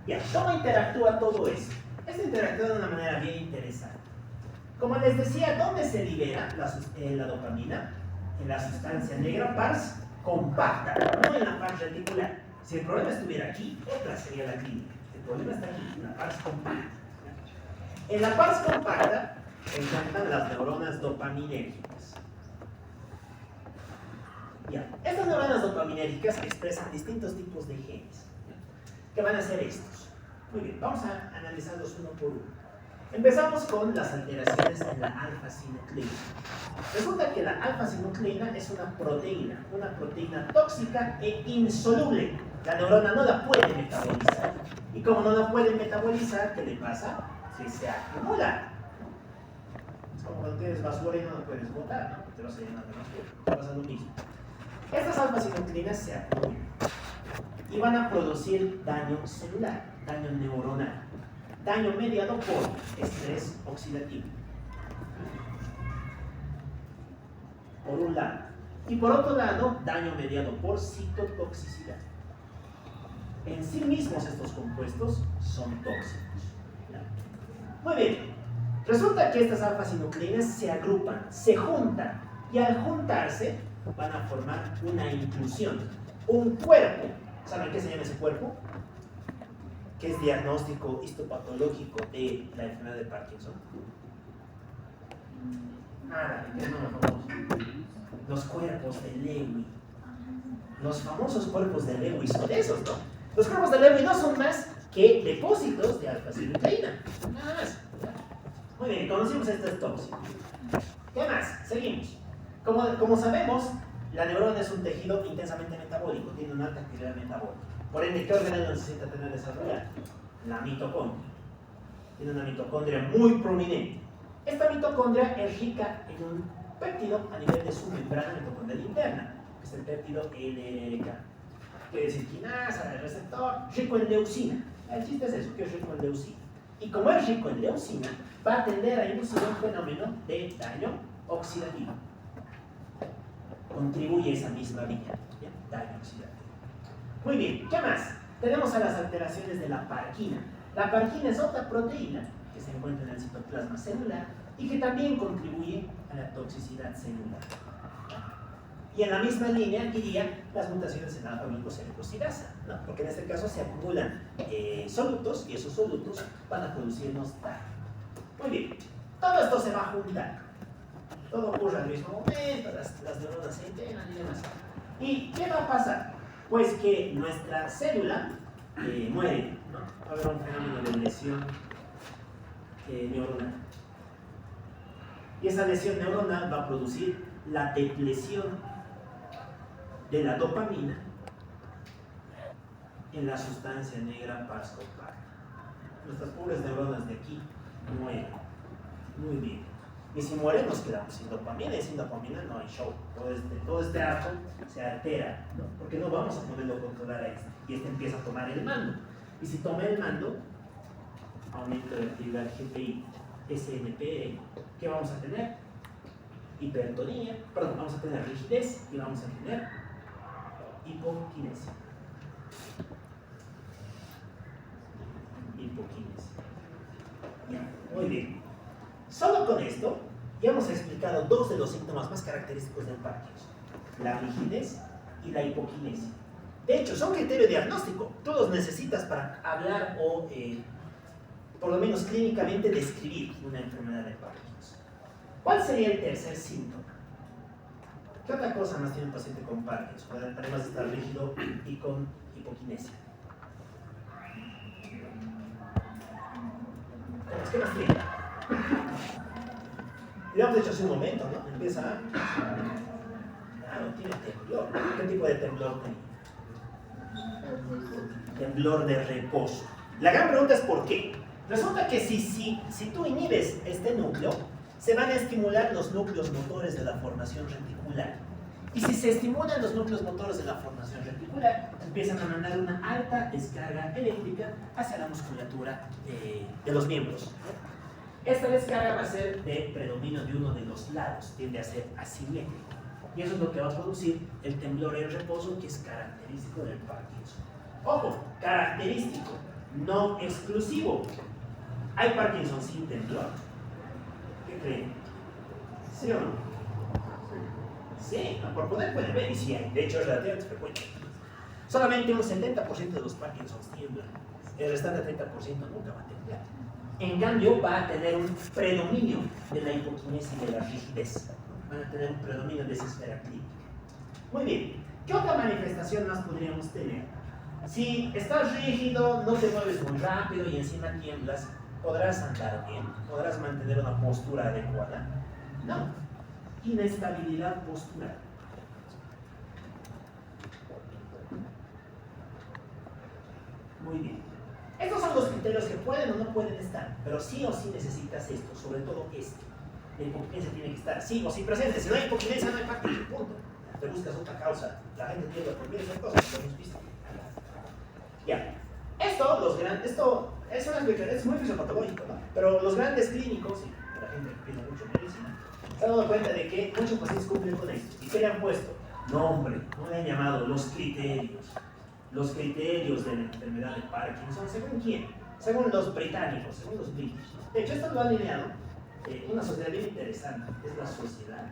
Ya, ¿cómo interactúa todo eso? Esto interactúa de una manera bien interesante. Como les decía, ¿dónde se libera la dopamina? En la sustancia negra pars compacta, no en la pars reticular. Si el problema estuviera aquí, otra sería la clínica. El problema está aquí, en la pars compacta. En la pars compacta se encuentran las neuronas dopaminérgicas. Ya. Estas neuronas dopaminérgicas expresan distintos tipos de genes. ¿Qué van a ser estos? Muy bien, vamos a analizarlos uno por uno. Empezamos con las alteraciones en la alfa-sinucleína. Resulta que la alfa-sinucleína es una proteína tóxica e insoluble. La neurona no la puede metabolizar. Y como no la puede metabolizar, ¿qué le pasa? Que se acumula. Es como cuando tienes basura y no la puedes botar, ¿no? Te vas a llenar de basura. Pasa lo mismo. Estas alfa-sinucleínas se acumulan y van a producir daño celular, daño neuronal, daño mediado por estrés oxidativo, por un lado, y por otro lado, daño mediado por citotoxicidad. En sí mismos estos compuestos son tóxicos. Muy bien, resulta que estas alfa-sinucleínas se agrupan, se juntan, y al juntarse van a formar una inclusión, un cuerpo. ¿Saben qué se llama ese cuerpo? Que es diagnóstico histopatológico de la enfermedad de Parkinson. Nada, los cuerpos de Lewy. Los famosos cuerpos de Lewy son esos, ¿no? Los cuerpos de Lewy no son más que depósitos de alfa-sinucleína. Nada más. Muy bien, conocimos esto es tóxico. ¿Qué más? Seguimos. Como sabemos, la neurona es un tejido intensamente metabólico, tiene una alta actividad metabólica. Por ende, ¿qué organelo necesita tener desarrollado? La mitocondria. Tiene una mitocondria muy prominente. Esta mitocondria es rica en un péptido a nivel de su membrana mitocondrial interna, que es el péptido LRK. Quiere decir quinasa, el receptor, rico en leucina. El chiste es eso, que es rico en leucina. Y como es rico en leucina, va a tender a inducir un fenómeno de daño oxidativo. Contribuye esa misma vía, ¿ya? Daño oxidativo. Muy bien, ¿qué más? Tenemos a las alteraciones de la parquina. La parquina es otra proteína que se encuentra en el citoplasma celular y que también contribuye a la toxicidad celular. Y en la misma línea irían las mutaciones en alfa-glucocerebrosidasa, ¿no? Porque en este caso se acumulan solutos y esos solutos van a producirnos daño. Muy bien, todo esto se va a juntar. Todo ocurre al mismo momento, las neuronas se integran y demás. ¿Y qué va a pasar? Pues que nuestra célula muere, ¿no? Va a haber un fenómeno de lesión neuronal. Y esa lesión neuronal va a producir la depresión de la dopamina en la sustancia negra pars compacta. Nuestras pobres neuronas de aquí mueren. Muy bien. Y si mueren nos quedamos sin dopamina, y sin dopamina no hay show. Todo este arco se altera, ¿no? Porque no vamos a poderlo controlar a este. Y este empieza a tomar el mando. Y si toma el mando, aumento de actividad GPI, SNP, ¿qué vamos a tener? Hipertonía, perdón, vamos a tener rigidez y vamos a tener hipoquinesia. Ya, muy bien. Solo con esto ya hemos explicado dos de los síntomas más característicos del Parkinson: la rigidez y la hipoquinesia. De hecho, son criterio diagnóstico. Tú los necesitas para hablar o, por lo menos clínicamente, describir una enfermedad de Parkinson. ¿Cuál sería el tercer síntoma? ¿Qué otra cosa más tiene un paciente con Parkinson? Además de estar rígido y con hipoquinesia. ¿Qué más tiene? Ya hemos dicho hace un momento, ¿no? Empieza a... Claro, tiene temblor. ¿Qué tipo de temblor tiene? Temblor de reposo. La gran pregunta es ¿por qué? Resulta que si tú inhibes este núcleo, se van a estimular los núcleos motores de la formación reticular. Y si se estimulan los núcleos motores de la formación reticular, empiezan a mandar una alta descarga eléctrica hacia la musculatura de los miembros. Esta descarga va a ser de predominio de uno de los lados, tiende a ser asimétrico. Y eso es lo que va a producir el temblor en reposo, que es característico del Parkinson. Ojo, característico, no exclusivo. ¿Hay Parkinson sin temblor? ¿Qué creen? ¿Sí o no? Sí, por poder puede ver y sí hay. De hecho es relativamente frecuente. Solamente un 70% de los Parkinsons tiemblan. El restante 30% nunca va a temblar. En cambio, va a tener un predominio de la hipoquinesia y de la rigidez. Van a tener un predominio de esa esfera clínica. Muy bien. ¿Qué otra manifestación más podríamos tener? Si estás rígido, no te mueves muy rápido y encima tiemblas, ¿podrás andar bien? ¿Podrás mantener una postura adecuada? No. Inestabilidad postural. Muy bien. Estos son los criterios que pueden o no pueden estar, pero sí o sí necesitas esto, sobre todo este. La hipoquinesia tiene que estar sí o sí presente. Si no hay hipoquinesia, no hay Parkinson, punto. Te buscas otra causa. La gente tiende por bien esas cosas, lo hemos visto. Ya. Esto es muy fisiopatológico, ¿no? Pero los grandes clínicos, y la gente que tiene mucho medicina, se han dado cuenta de que muchos pacientes cumplen con esto. ¿Y qué le han puesto? Nombre, no le han llamado los criterios. Los criterios de la enfermedad de Parkinson, ¿según quién? Según los británicos, según los british. De hecho, esto lo ha alineado una sociedad bien interesante, es la sociedad.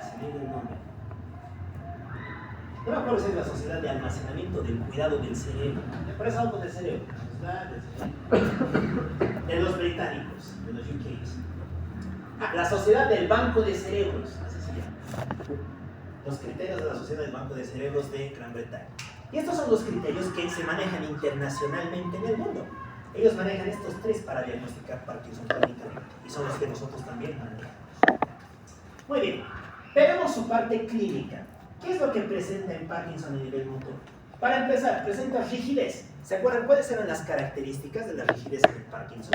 Se me dio el nombre. No me acuerdo si es la sociedad de almacenamiento del cuidado del cerebro. Me parece algo del cerebro. De los británicos, de los UKs. La sociedad del banco de cerebros, así se llama. Los criterios de la Sociedad del Banco de Cerebros de Gran Bretaña. Y estos son los criterios que se manejan internacionalmente en el mundo. Ellos manejan estos tres para diagnosticar Parkinson clínicamente y son los que nosotros también manejamos. Muy bien, veamos su parte clínica. ¿Qué es lo que presenta en Parkinson a nivel motor? Para empezar, presenta rigidez. ¿Se acuerdan cuáles eran las características de la rigidez en Parkinson?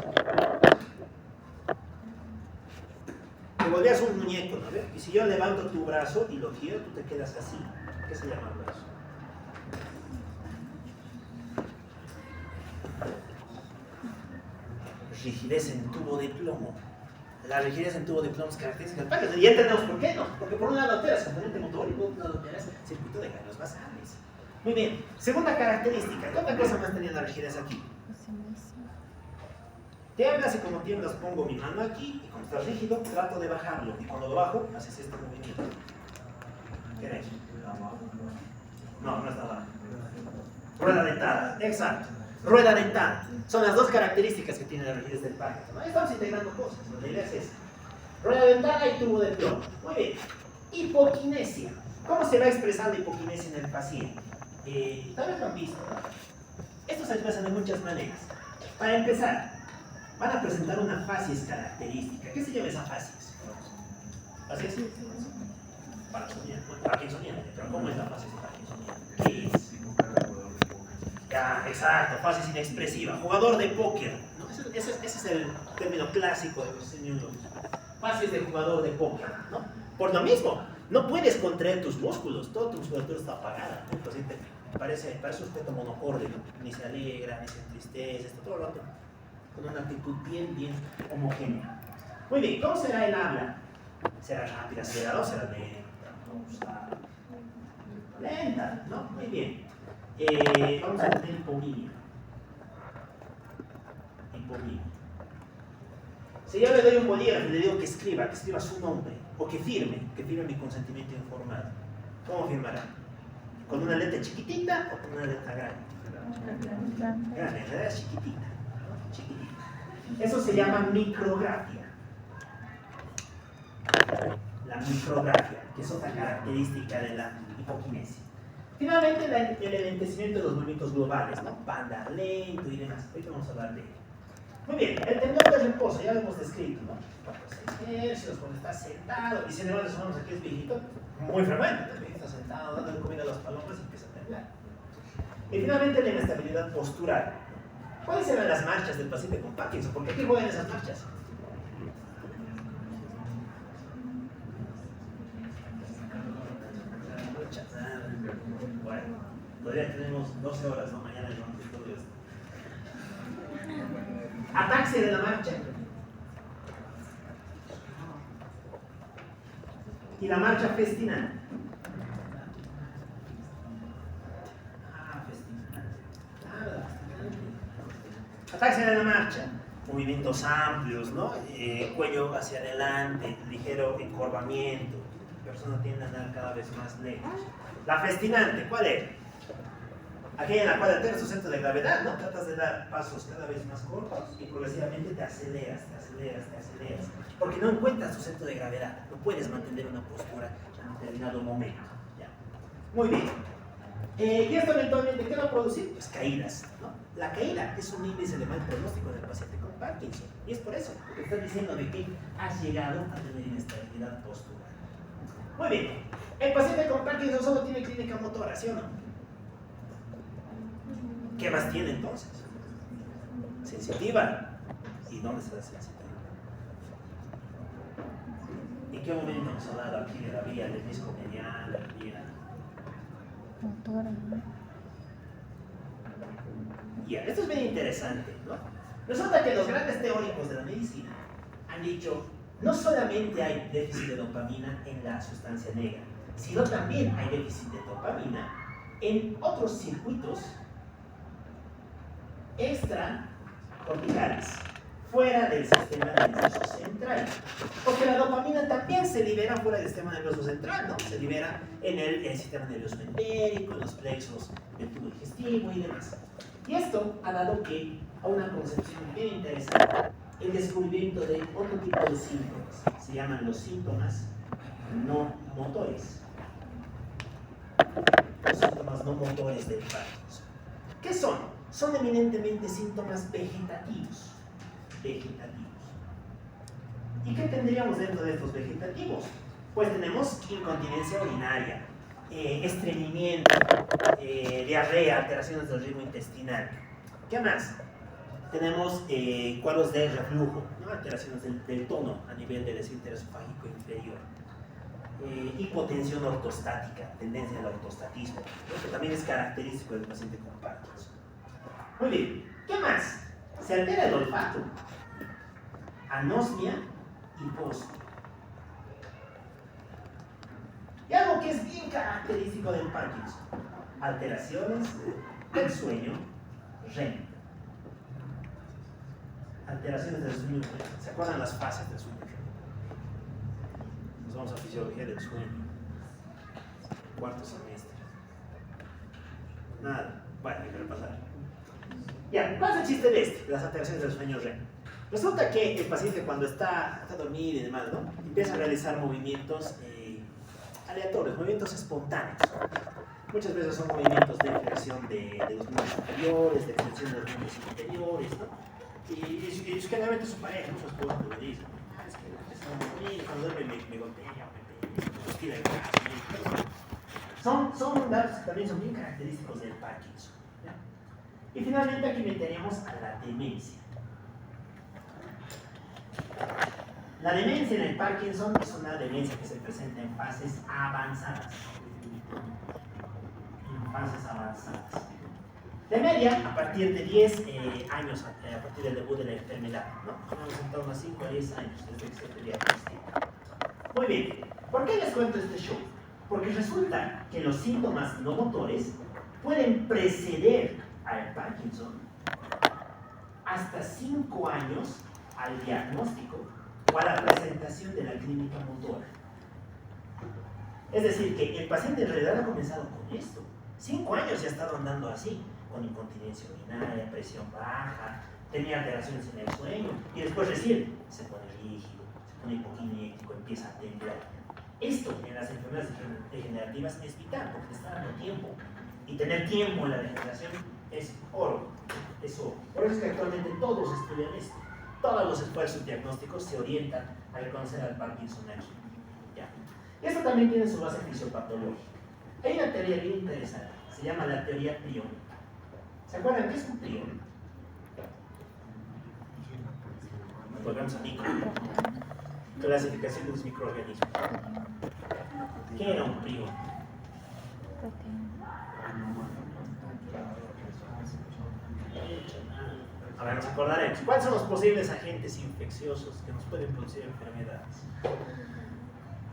Te volvías un muñeco, ¿no? Y si yo levanto tu brazo y lo giro, tú te quedas así. ¿Qué se llama el brazo? Rigidez en tubo de plomo. La rigidez en tubo de plomo es característica del Parkinson. Y entendemos por qué no. Porque por un lado alteras el componente motor y por otro lado alteras el circuito de ganglios basales. Muy bien. Segunda característica. ¿Qué otra cosa más tenía la rigidez aquí? Tiemblas y como tiemblas pongo mi mano aquí y como está rígido trato de bajarlo y cuando lo bajo haces este movimiento. ¿Qué era eso? No, no está abajo. Rueda dentada, exacto. Rueda dentada. Son las dos características que tiene la rigidez del Parkinson. Ahí estamos integrando cosas, la idea es esa. Rueda dentada y tubo de plomo. Muy bien. Hipoquinesia. ¿Cómo se va a expresar la hipoquinesia en el paciente? Tal vez lo han visto, ¿no? Esto se expresa de muchas maneras. Para empezar, van a presentar una facies característica. ¿Qué se llama esa facies? ¿Facies? Parkinsoniana. ¿Pero cómo es la facies parkinsoniana? ¿Qué es? Exacto, facies inexpresiva. Jugador de póker. ¿No? Ese es el término clásico de los semiólogos. Facies de jugador de póker, ¿no? Por lo mismo, no puedes contraer tus músculos. Toda tu musculatura está apagada. El paciente parece un sujeto monocorde, ¿no? Ni se alegra, ni se entristece, está todo el rato con una actitud bien homogénea. Muy bien, ¿cómo será el habla? ¿Será rápida, acelerada o será lenta? Lenta, ¿no? Muy bien. Vamos a tener hipomilia. Si yo le doy un bolígrafo y le digo que escriba su nombre, o que firme mi consentimiento informado, ¿cómo firmará? ¿Con una letra chiquitita o con una letra grande? Grande, en realidad es chiquitita. Eso se llama micrografía. la micrografia, que es otra característica de la hipoquinesia. Finalmente, el enlentecimiento de los movimientos globales, ¿no? Banda lento y demás. Ahorita vamos a hablar de ello. Muy bien, el tendón de reposo, ya lo hemos descrito, ¿no? 4-6 hercios, cuando está sentado, y si no le sumamos aquí es viejito, muy frecuente, ¿no? El viejito está sentado, dando comida a las palomas y empieza a temblar. Y finalmente, la inestabilidad postural. ¿Cuáles eran las marchas del paciente con Parkinson? ¿Por qué aquí juegan esas marchas? Bueno, todavía tenemos 12 horas, ¿no? Mañana llevamos todo esto. Ataxia de la marcha. Y la marcha festinante. Ataxia de la marcha. Movimientos amplios, ¿no? Cuello hacia adelante, ligero encorvamiento. La persona tiende a andar cada vez más lejos. La festinante, ¿cuál es? Aquella en la cual alteras tu centro de gravedad, ¿no? Tratas de dar pasos cada vez más cortos y progresivamente te aceleras. Porque no encuentras tu centro de gravedad. No puedes mantener una postura en un determinado momento. ¿Ya? Muy bien. ¿Y esto eventualmente qué va a producir? Pues caídas, ¿no? La caída es un índice de mal pronóstico en el paciente con Parkinson. Y es por eso que estás diciendo de que has llegado a tener inestabilidad postural. Muy bien. El paciente con Parkinson solo tiene clínica motora, ¿sí o no? ¿Qué más tiene entonces? Sensitiva. ¿Y dónde está la sensitiva? ¿En qué momento hemos hablado aquí de la vía del disco medial, la vía motora, ¿no? Ya, esto es bien interesante, ¿no? Resulta que los grandes teóricos de la medicina han dicho, no solamente hay déficit de dopamina en la sustancia negra, sino también hay déficit de dopamina en otros circuitos extracorticales, fuera del sistema nervioso central. Porque la dopamina también se libera fuera del sistema nervioso central, ¿no? Se libera en el sistema nervioso entérico, en los plexos del tubo digestivo y demás. Y esto ha dado que a una concepción bien interesante, el descubrimiento de otro tipo de síntomas. Se llaman los síntomas no motores. Los síntomas no motores del Parkinson. ¿Qué son? Son eminentemente síntomas vegetativos. ¿Y qué tendríamos dentro de estos vegetativos? Pues tenemos incontinencia urinaria, estreñimiento, diarrea, alteraciones del ritmo intestinal. ¿Qué más? Tenemos cuadros de reflujo, ¿no? Alteraciones del tono a nivel del esfínter esofágico inferior. Hipotensión ortostática, tendencia al ortostatismo, ¿no? Que también es característico del paciente con Parkinson. Muy bien, ¿qué más? Se altera el olfato, anosmia y posmia. Y algo que es bien característico del Parkinson, alteraciones del sueño REM. Alteraciones del sueño REM. ¿Se acuerdan las fases del sueño REM? Nos vamos a fisiología del sueño. Cuarto semestre. Nada. Bueno, hay que repasar. Ya, ¿cuál es el chiste de esto? De las alteraciones del sueño REM. Resulta que el paciente cuando está dormido y demás, ¿no? Empieza a realizar movimientos aleatorios, movimientos espontáneos. Muchas veces son movimientos de flexión de los miembros superiores, de extensión de los miembros inferiores, ¿no? Y generalmente su pareja, su esposa lo dice, es que empezó a dormir, cuando duerme me golpea, me tira el brazo. Son datos que también son bien característicos del Parkinson. ¿Ya? Y finalmente aquí meteríamos a la demencia. La demencia en el Parkinson es una demencia que se presenta en fases avanzadas. De media, a partir de 10 años, a partir del debut de la enfermedad, ¿no? Vamos en torno a 5 a 10 años desde que se te diagnostica. Muy bien, ¿por qué les cuento este show? Porque resulta que los síntomas no motores pueden preceder al Parkinson hasta 5 años al diagnóstico o a la presentación de la clínica motora. Es decir, que el paciente en realidad ha comenzado con esto. 5 años ya ha estado andando así, con incontinencia urinaria, presión baja, tenía alteraciones en el sueño, y después recién se pone rígido, se sistema hipoquinético empieza a temblar. Esto en las enfermedades degenerativas es vital porque te está dando tiempo. Y tener tiempo en la degeneración es oro. Es oro. Por eso es que actualmente todos estudian esto. Todos los esfuerzos diagnósticos se orientan a reconocer al Parkinson aquí. ¿Ya? Esto también tiene su base fisiopatológica. Hay una teoría bien interesante. Se llama la teoría priónica. ¿Se acuerdan qué es un prión? Volvemos a micro. Clasificación de los microorganismos. ¿Qué era un prión? A ver, nos acordaremos. ¿Cuáles son los posibles agentes infecciosos que nos pueden producir enfermedades?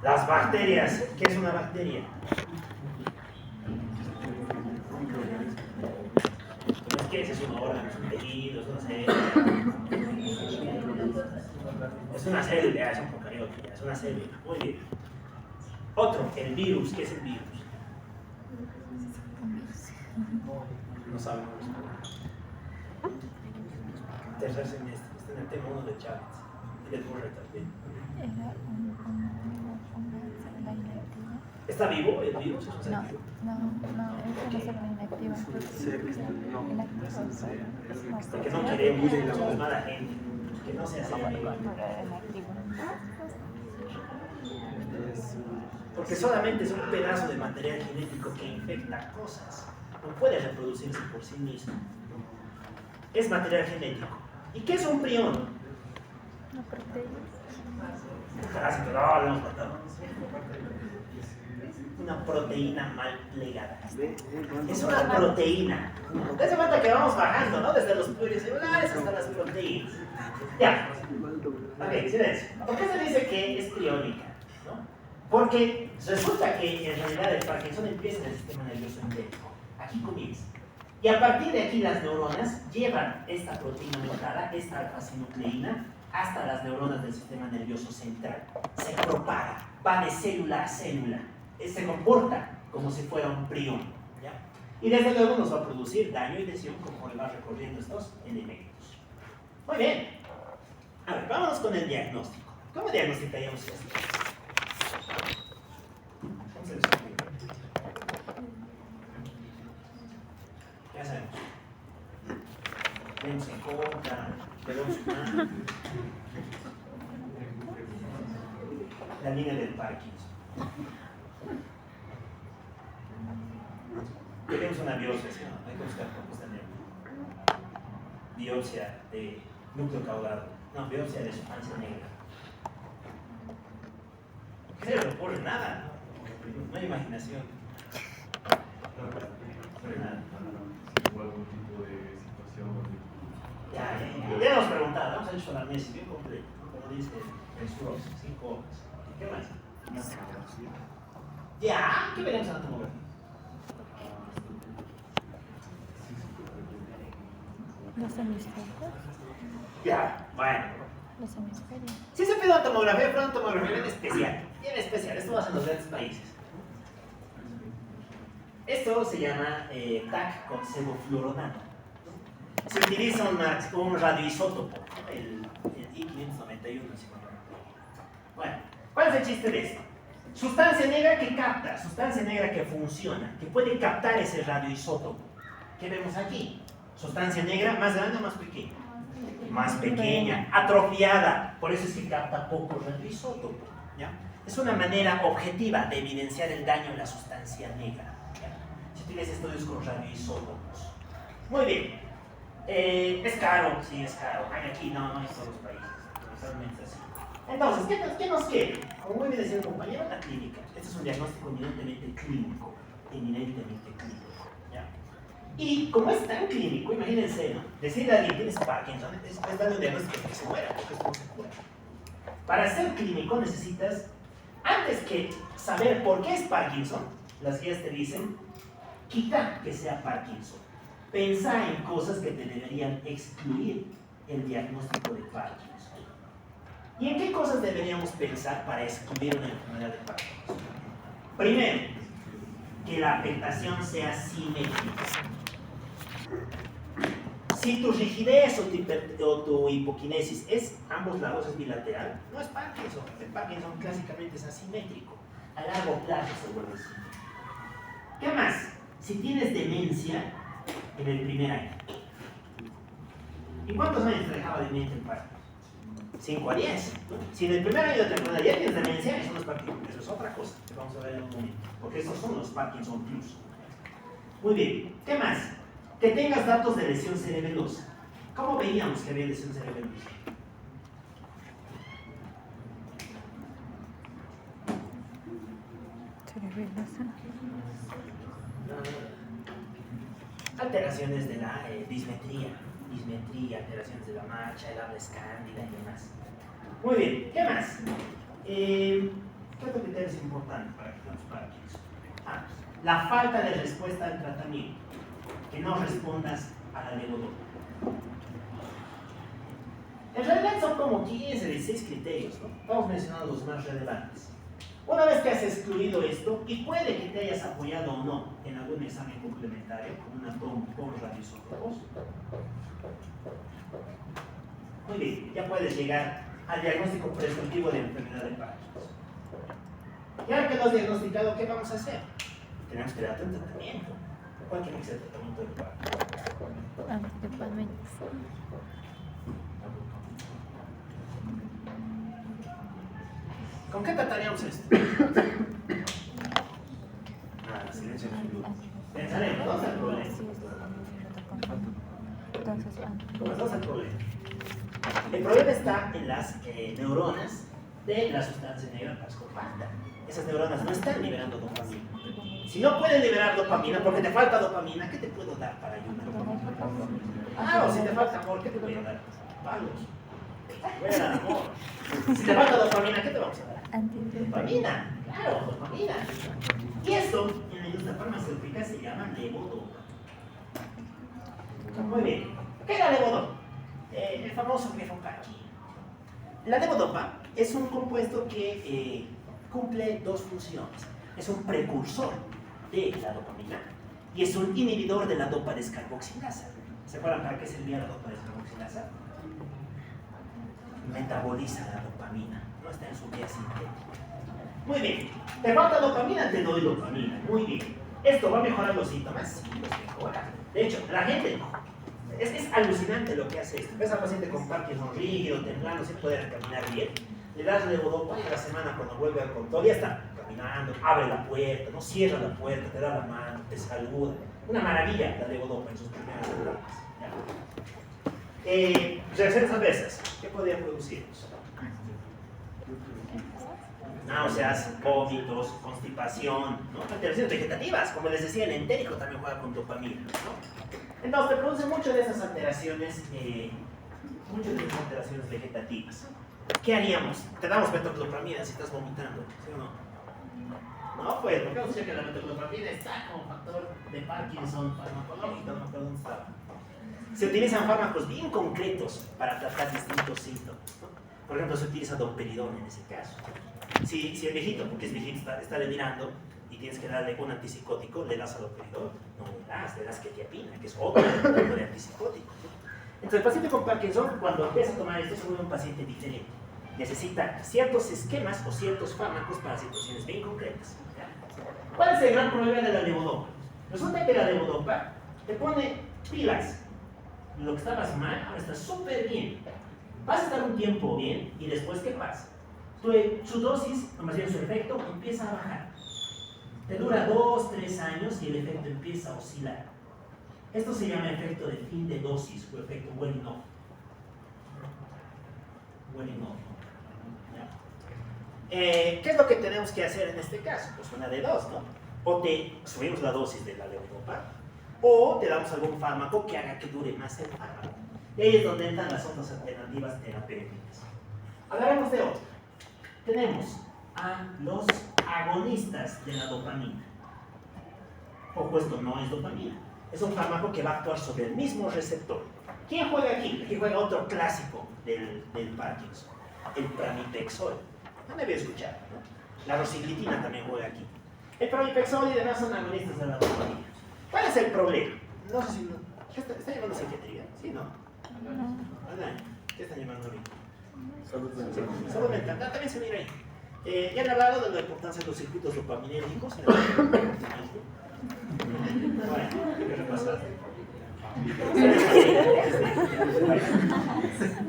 Las bacterias. ¿Qué es una bacteria? ¿Qué es un órgano? Es un tejido, es una célula. Es una célula, es un procariote, es una célula. Muy bien. Otro, el virus. ¿Qué es el virus? No sabemos. Tercer semestre, está en el tema 1 de Chávez y de Murray también. ¿Está vivo el virus? ¿Es un ser vivo? No, es una célula inactiva. Porque no queremos, somos mala gente, que no se hace amigo. Porque solamente es un pedazo de material genético que infecta cosas. No puede reproducirse por sí mismo. Es material genético. ¿Y qué es un prión? Una proteína. Parásito, no, lo hemos matado. Una proteína mal plegada. Es una proteína. Hace falta que vamos bajando, ¿no? Desde los pluricelulares hasta las proteínas. Ya. Ok, silencio. ¿Por qué se dice que es priónica? ¿No? Porque resulta que en realidad el Parkinson empieza en el sistema nervioso endémico. Aquí comienza. Y a partir de aquí las neuronas llevan esta proteína mutada, esta alfa-sinucleína, hasta las neuronas del sistema nervioso central. Se propaga, va de célula a célula. Se comporta como si fuera un prión. ¿Ya? Y desde luego nos va a producir daño y lesión conforme va recorriendo estos elementos. Muy bien. A ver, vámonos con el diagnóstico. ¿Cómo diagnosticaríamos esto? ¿Cómo se les ocurre? Ya sabemos. Vemos en contra, vemos humano. La línea del Parkinson. Tenemos una biopsia, ¿sí? ¿No? Hay que buscar cómo está el biopsia de núcleo caudado. No, biopsia de sustancia negra. ¿Qué se le ocurre? Nada. No hay imaginación. Nada. Algún tipo de situación. Ya hemos preguntado, hemos hecho la mesa bien completa, como dice el SUROS, 5 horas. ¿Qué más? Ya, ¿qué veremos en la tomografía? Los hemisferios. Ya, bueno. Los hemisferios. Si se pide una tomografía, pero una tomografía bien especial. Bien especial, esto va a ser en los grandes países. Esto se llama TAC con sevofluoronato. Se utiliza un radioisótopo, el I-591. Bueno, ¿cuál es el chiste de esto? Sustancia negra que capta, sustancia negra que funciona, que puede captar ese radioisótopo. ¿Qué vemos aquí? Sustancia negra más grande o más pequeña. Más pequeña, atrofiada, por eso es que capta poco radioisótopo. ¿Ya? Es una manera objetiva de evidenciar el daño en la sustancia negra. ¿Ya? Se utiliza estudios con radioisótopos. Muy bien. Es caro, sí, es caro. Hay aquí, no en todos los países. Realmente así. Entonces, ¿qué nos queda? Como muy bien decía el compañero, la clínica. Este es un diagnóstico eminentemente clínico. Eminentemente clínico. ¿Ya? Y como es tan clínico, imagínense, ¿no? Decirle a alguien tienes Parkinson es darle un diagnóstico que se muera, porque esto no se cura. Para ser clínico necesitas, antes que saber por qué es Parkinson, las guías te dicen, quita que sea Parkinson. Pensá en cosas que te deberían excluir el diagnóstico de Parkinson. ¿Y en qué cosas deberíamos pensar para excluir una enfermedad de Parkinson? Primero, que la afectación sea simétrica. Si tu rigidez o tu hipoquinesis es ambos lados, es bilateral, no es Parkinson. El Parkinson clásicamente es asimétrico. A largo plazo se vuelve así. ¿Qué más? Si tienes demencia en el primer año. ¿Y cuántos años te dejaba demencia en Parkinson? 5 a 10. Si en el primer año de tu enfermedad ya tienes demencia, eso no es Parkinson. Eso es otra cosa que vamos a ver en un momento. Porque esos son los Parkinson Plus. Muy bien. ¿Qué más? Que tengas datos de lesión cerebelosa. ¿Cómo veíamos que había lesión cerebelosa? Cerebelosa. Alteraciones de la dismetría, alteraciones de la marcha, el habla escándida y demás. Muy bien, ¿qué más? ¿Qué otro criterio es importante para que los Parkinson? La falta de respuesta al tratamiento. Que no respondas a la levodopa. En realidad son como 15, 16 criterios, ¿no? Vamos mencionando los más relevantes. Una vez que has excluido esto, y puede que te hayas apoyado o no en algún examen complementario, como una TOM con radioisótopos, muy bien, ya puedes llegar al diagnóstico presuntivo de enfermedad de Parkinson. Y ahora que lo has diagnosticado, ¿qué vamos a hacer? Tenemos que darte un tratamiento. ¿Cuál tiene que ser el tratamiento de Parkinson? Antidopaminas. ¿Con qué trataríamos esto? Silencio absoluto. Pensaremos, ¿dónde está el problema? Entonces, ¿Dónde está el problema? El problema está en las neuronas de la sustancia negra pascopata. Esas neuronas no están liberando dopamina. Si no pueden liberar dopamina porque te falta dopamina, ¿qué te puedo dar para ayudar? O si te falta amor, ¿qué te voy a dar? Palos. Bueno, amor. Si te falta dopamina, ¿qué te vamos a dar? Dopamina, claro, dopamina. Y esto en la industria farmacéutica se llama levodopa. Muy bien. ¿Qué es la levodopa? El famoso Mefopaki. La levodopa es un compuesto que cumple dos funciones. Es un precursor de la dopamina y es un inhibidor de la dopa descarboxilasa. ¿Se acuerdan para qué servía la dopa descarboxilasa? Metaboliza la dopamina, no está en su vía sintética. Muy bien, te falta dopamina, te doy dopamina. Muy bien, ¿esto va a mejorar los síntomas? Sí, los mejora. De hecho, la gente es alucinante lo que hace esto. Ves al paciente con Parkinson rígido, temblando, sin poder caminar bien. Le das levodopa y a la semana cuando vuelve al control ya está caminando, abre la puerta, no cierra la puerta, te da la mano, te saluda. Una maravilla la levodopa en sus primeras etapas. Reacciones adversas, ¿qué podría producirnos? Náuseas, vómitos, constipación, ¿no? Alteraciones vegetativas, como les decía, el entérico también juega con dopamina, ¿no? Entonces te produce muchas de esas alteraciones, vegetativas. ¿Qué haríamos? Te damos metoclopramida si estás vomitando, ¿sí o no? No, pues, porque vamos a decir que la metoclopramida está como factor de Parkinson farmacológico, no me acuerdo dónde estaba. Se utilizan fármacos bien concretos para tratar distintos síntomas, ¿no? Por ejemplo, se utiliza domperidona en ese caso. Si el viejito, porque es viejito, está delirando y tienes que darle un antipsicótico, le das a domperidona, no le das quetiapina, que es otro tipo de antipsicótico. Entonces, el paciente con Parkinson, cuando empieza a tomar esto, se vuelve un paciente diferente. Necesita ciertos esquemas o ciertos fármacos para situaciones bien concretas. ¿Cuál es el gran problema de la levodopa? Resulta que la levodopa te pone pilas. Lo que estabas mal, ahora está súper bien. Vas a estar un tiempo bien y después, ¿qué pasa? Su dosis, o más bien su efecto, empieza a bajar. Te dura 2, 3 años y el efecto empieza a oscilar. Esto se llama efecto de fin de dosis o efecto wearing off. Wearing off. ¿Qué es lo que tenemos que hacer en este caso? Pues una de dos, ¿no? O te subimos la dosis de la levodopa, o te damos algún fármaco que haga que dure más el fármaco. Y ahí es donde entran las otras alternativas terapéuticas. Hablaremos de otro. Tenemos a los agonistas de la dopamina. Ojo, esto no es dopamina. Es un fármaco que va a actuar sobre el mismo receptor. ¿Quién juega aquí? Aquí juega otro clásico del Parkinson, el pramipexol. No me había escuchado, ¿no? La rosiglitina también juega aquí. El pramipexol y demás son agonistas de la dopamina. ¿Cuál es el problema? No sé si ¿Está llamando psiquiatría? Sí, ¿no? Ana, ¿qué están llamando ahorita? Salud mental. También se mira ahí. Ya han hablado de la importancia de los circuitos dopaminérgicos en el comportamiento. Bueno, hay que repasar.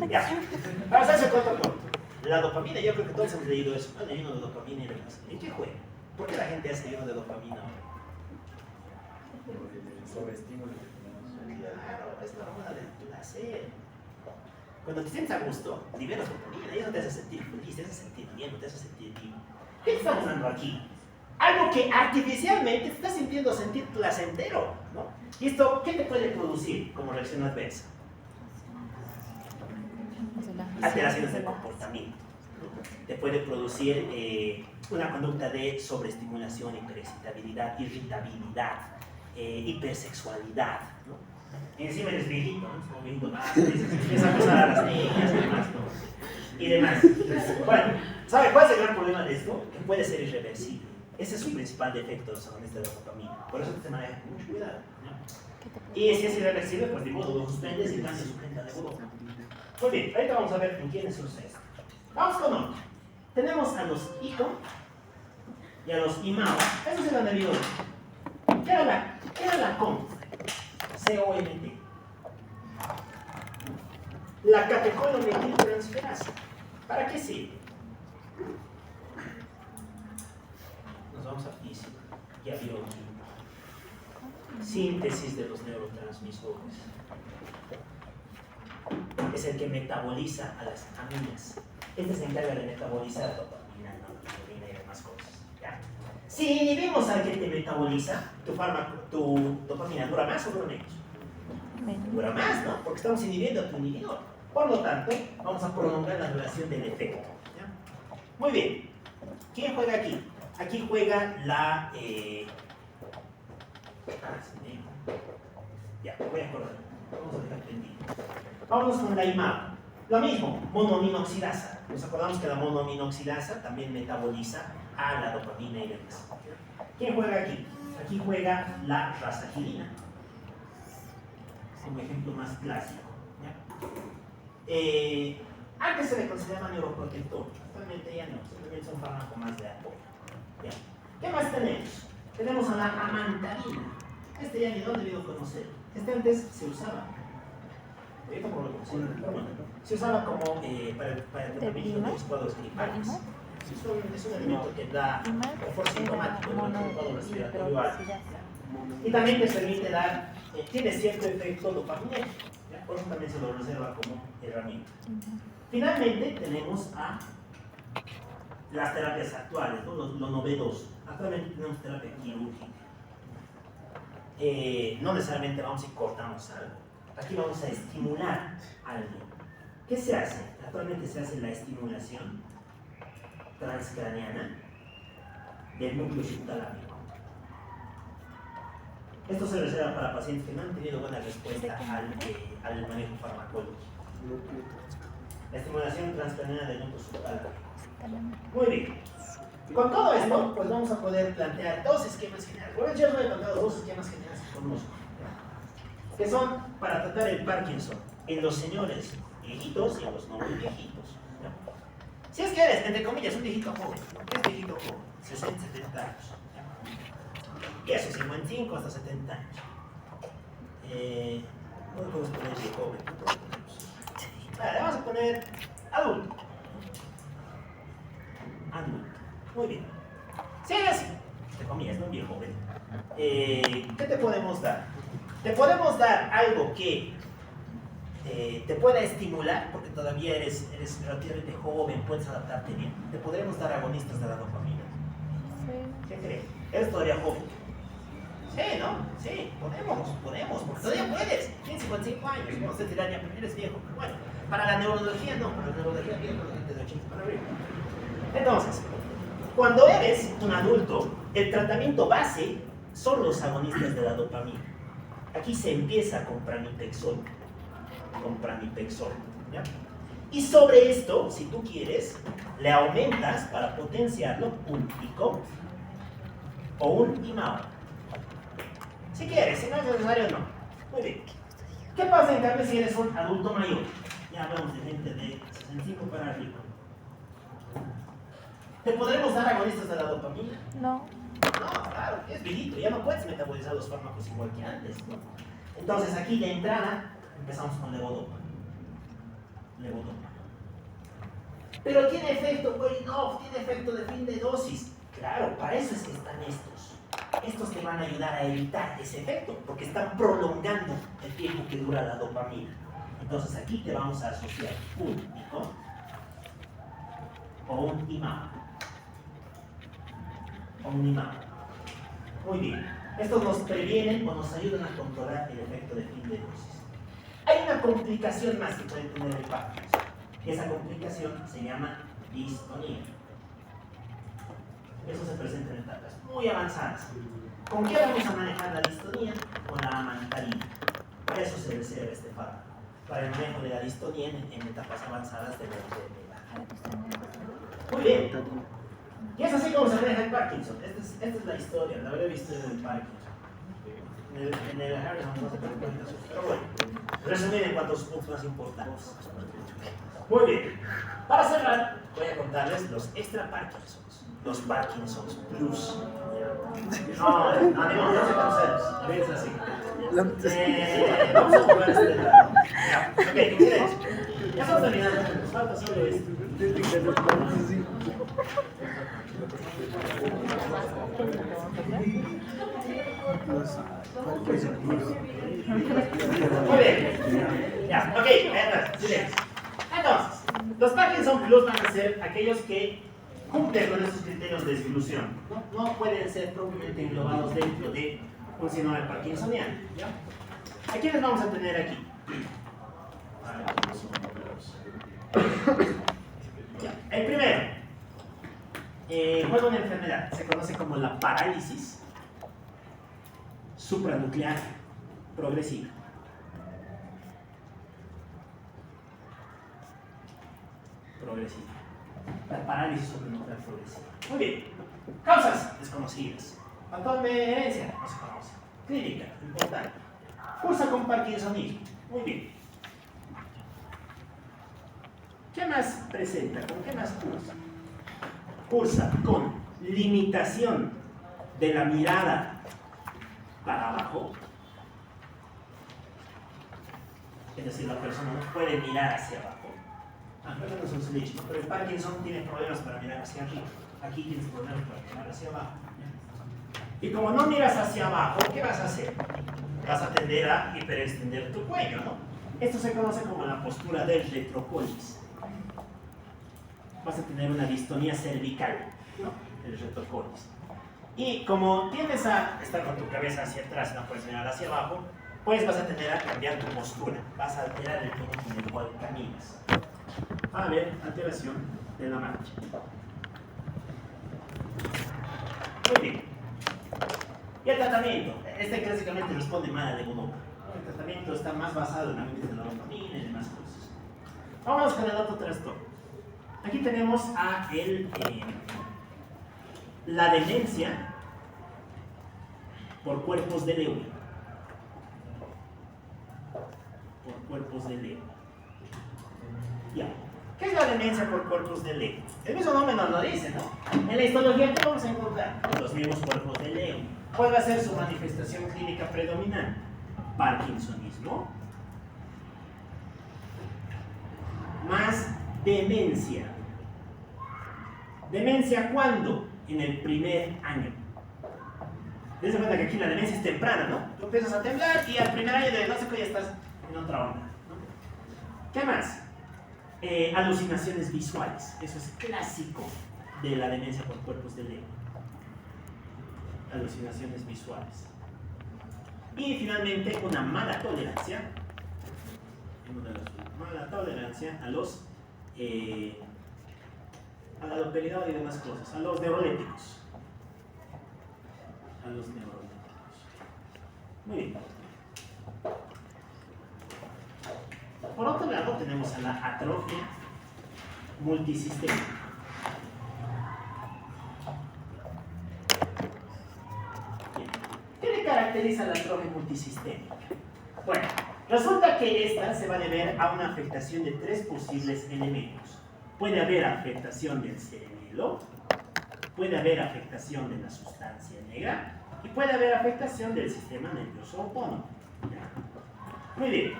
Ya. Vamos a hacer corto. La dopamina, yo creo que todos hemos leído eso. Han leído de dopamina y demás. ¿En qué juega? ¿Por qué la gente hace lleno de dopamina ahora? Sobreestímulo. Claro, es la hormona del placer. Cuando te sientes a gusto, liberas dopamina y eso te hace sentir feliz, te hace sentir bien, te hace sentir vivo. ¿Qué estamos dando aquí? Algo que artificialmente te está sentir placentero, ¿no? ¿Y esto qué te puede producir como reacción adversa? Alteraciones del comportamiento, ¿no? Te puede producir una conducta de sobreestimulación, hiperexcitabilidad, irritabilidad, hipersexualidad, ¿no? Y encima eres viejito, ¿no? Como viejito más, empieza a acosar a las niñas y demás, ¿no? Y demás. Bueno, ¿sabe cuál es el gran problema de esto? Que puede ser irreversible. Ese es su principal defecto de esta dopamina. Por eso te maneja con mucho cuidado, ¿no? Y si es irreversible, pues de modo lo suspendes y cambias su cuenta de oro. Muy bien, ahorita vamos a ver en quiénes sucede esto. Vamos con otro. Tenemos a los ICO y a los IMAO. Estos eran de biología. ¿Qué era la COMT? COMT. La catecolamimetiltransferasa. ¿Para qué sirve? Nos vamos a física y a biología. Síntesis de los neurotransmisores. Es el que metaboliza a las aminas. Este se encarga de metabolizar dopamina, noradrenalina y demás cosas. ¿Ya? Si inhibimos al que te metaboliza, tu dopamina dura más o dura menos. Dura más, ¿no? Porque estamos inhibiendo a tu inhibidor. Por lo tanto, vamos a prolongar la duración del efecto. ¿Ya? Muy bien. ¿Quién juega aquí? Aquí juega la... Ya, voy a acordar. Vamos a dejar pendiente. Vámonos con la IMAO. Lo mismo, monoaminoxidasa. Nos acordamos que la monoaminoxidasa también metaboliza a la dopamina y demás. ¿Quién juega aquí? Aquí juega la rastagirina. Como ejemplo más clásico. ¿Ya? Antes se le consideraba neuroprotector. Actualmente ya no. Simplemente es un fármaco más de apoyo. ¿Ya? ¿Qué más tenemos? Tenemos a la amantarina. Este ya ni dónde debido conocer. Este antes se usaba. Se usaba como para el tratamiento de los cuadros gripales. Es un alimento que da confort sintomático en el cuadro respiratorio alto. Y también te permite dar, tiene cierto efecto dopaminérgico. Por eso también se lo reserva como herramienta. Finalmente tenemos a las terapias actuales, ¿no? lo novedoso. Actualmente tenemos terapia quirúrgica. No necesariamente vamos y cortamos algo. Aquí vamos a estimular algo. ¿Qué se hace? Actualmente se hace la estimulación transcraneana del núcleo subtalámico. Esto se reserva para pacientes que no han tenido buena respuesta al manejo farmacológico. La estimulación transcraneana del núcleo subtalámico. Muy bien. Con todo esto, pues vamos a poder plantear dos esquemas generales. Bueno, yo no he planteado dos esquemas generales que conozco, que son para tratar el Parkinson en los señores viejitos y en los no muy viejitos. ¿No? Si es que eres, entre comillas, un viejito joven, ¿qué es viejito joven? 60, 70 años. ¿No? Y eso, 55 hasta 70 años. No podemos poner viejo joven, no podemos. Vale, vamos a poner adulto. Adulto. Muy bien. Si eres, entre comillas, no un viejo joven, ¿qué te podemos dar? Te podemos dar algo que te pueda estimular, porque todavía eres relativamente joven, puedes adaptarte bien. Te podremos dar agonistas de la dopamina. Sí. ¿Qué crees? Eres todavía joven. Sí, ¿no? Sí, podemos, porque todavía puedes. Tienes 55 años, no sé si ya eres viejo, pero bueno. Para la neurología no, para la neurología viejo la gente de 80 para arriba. Entonces, cuando eres un adulto, el tratamiento base son los agonistas de la dopamina. Aquí se empieza con pramipexol. ¿Ya? Y sobre esto, si tú quieres, le aumentas para potenciarlo un ICO o un IMAO. Si quieres, si no es necesario, no. Muy bien. ¿Qué pasa en cambio si eres un adulto mayor? Ya hablamos de gente de 65 para arriba. ¿Te podremos dar agonistas de la dopamina? No. No, claro, es viejito, ya no puedes metabolizar los fármacos igual que antes, ¿no? Entonces aquí de entrada empezamos con levodopa. Levodopa. Pero tiene efecto Golinov, tiene efecto de fin de dosis. Claro, para eso es que están estos. Estos te van a ayudar a evitar ese efecto, porque están prolongando el tiempo que dura la dopamina. Entonces aquí te vamos a asociar un ICO o un IMAP. O un IMAP. Muy bien. Estos nos previenen o nos ayudan a controlar el efecto de fin de dosis. Hay una complicación más que puede tener el Parkinson. Esa complicación se llama distonía. Eso se presenta en etapas muy avanzadas. ¿Con qué vamos a manejar la distonía? Con la amantadina. Para eso se reserva este fármaco. Para el manejo de la distonía en etapas avanzadas de la enfermedad. Muy bien. Y es así como se maneja el Parkinson. Esta es la historia, la habré visto en el Parkinson. En el Harrison no se preocupen, pero bueno. Resumir en cuanto a sus puntos más importantes. Muy bien. Para cerrar, voy a contarles los extra Parkinsons. Los Parkinsons Plus. No se conocemos. Es así. Vamos a jugar este lado. Ok, ¿qué quieres? Ya estamos terminando. Nos falta solo esto. Muy bien. Ya, ok, silencio. Entonces, los Parkinson Plus van a ser aquellos que cumplen con esos criterios de exclusión. No pueden ser propiamente englobados dentro de un síndrome parkinsoniano. ¿Ya? ¿A quiénes vamos a tener aquí? Ya. El primero, fue una enfermedad, se conoce como la parálisis supranuclear progresiva. Progresiva. La parálisis supranuclear progresiva. Muy bien. Causas desconocidas. Patrón de herencia, no se conoce. Clínica, importante. Cursa con parkinsonismo. Muy bien. ¿Qué más presenta? ¿Con qué más cursa? Cursa con limitación de la mirada para abajo. Es decir, la persona no puede mirar hacia abajo. No es un switch, ¿no? Pero el Parkinson tiene problemas para mirar hacia arriba. Aquí tienes problemas para mirar hacia abajo. Y como no miras hacia abajo, ¿qué vas a hacer? Vas a tender a hiperextender tu cuello, ¿no? Esto se conoce como la postura del retrocolis. Vas a tener una distonía cervical, ¿no? El retrocolis. Y como tiendes a estar con tu cabeza hacia atrás, no puedes mirar hacia abajo, pues vas a tender a cambiar tu postura. Vas a alterar el tono con el cual caminas. Va a haber alteración de la marcha. Muy bien. Y el tratamiento. Este clásicamente responde mal a levodopa. El tratamiento está más basado en ambientes de la dopamina y demás cosas. Vámonos con el otro trastorno. Aquí tenemos a la demencia por cuerpos de Lewy. Por cuerpos de Lewy. Ya. ¿Qué es la demencia por cuerpos de Lewy? El mismo nombre nos lo dice, ¿no? En la histología, ¿qué vamos a encontrar? Los mismos cuerpos de Lewy. ¿Cuál va a ser su manifestación clínica predominante? Parkinsonismo más demencia. ¿Demencia cuándo? En el primer año. Dense cuenta que aquí la demencia es temprana, ¿no? Tú empiezas a temblar y al primer año de diagnóstico ya estás en otra onda, ¿no? ¿Qué más? Alucinaciones visuales. Eso es clásico de la demencia por cuerpos de Lewy. Alucinaciones visuales. Y finalmente una mala tolerancia. Mala tolerancia a los a la haloperidol y demás cosas, a los neurolépticos. A los neurolépticos. Muy bien. Por otro lado tenemos a la atrofia multisistémica. Bien. ¿Qué le caracteriza a la atrofia multisistémica? Bueno, Resulta que esta se va a deber a una afectación de 3 posibles elementos. Puede haber afectación del cerebelo, puede haber afectación de la sustancia negra y puede haber afectación del sistema nervioso autónomo. ¿Ya? Muy bien.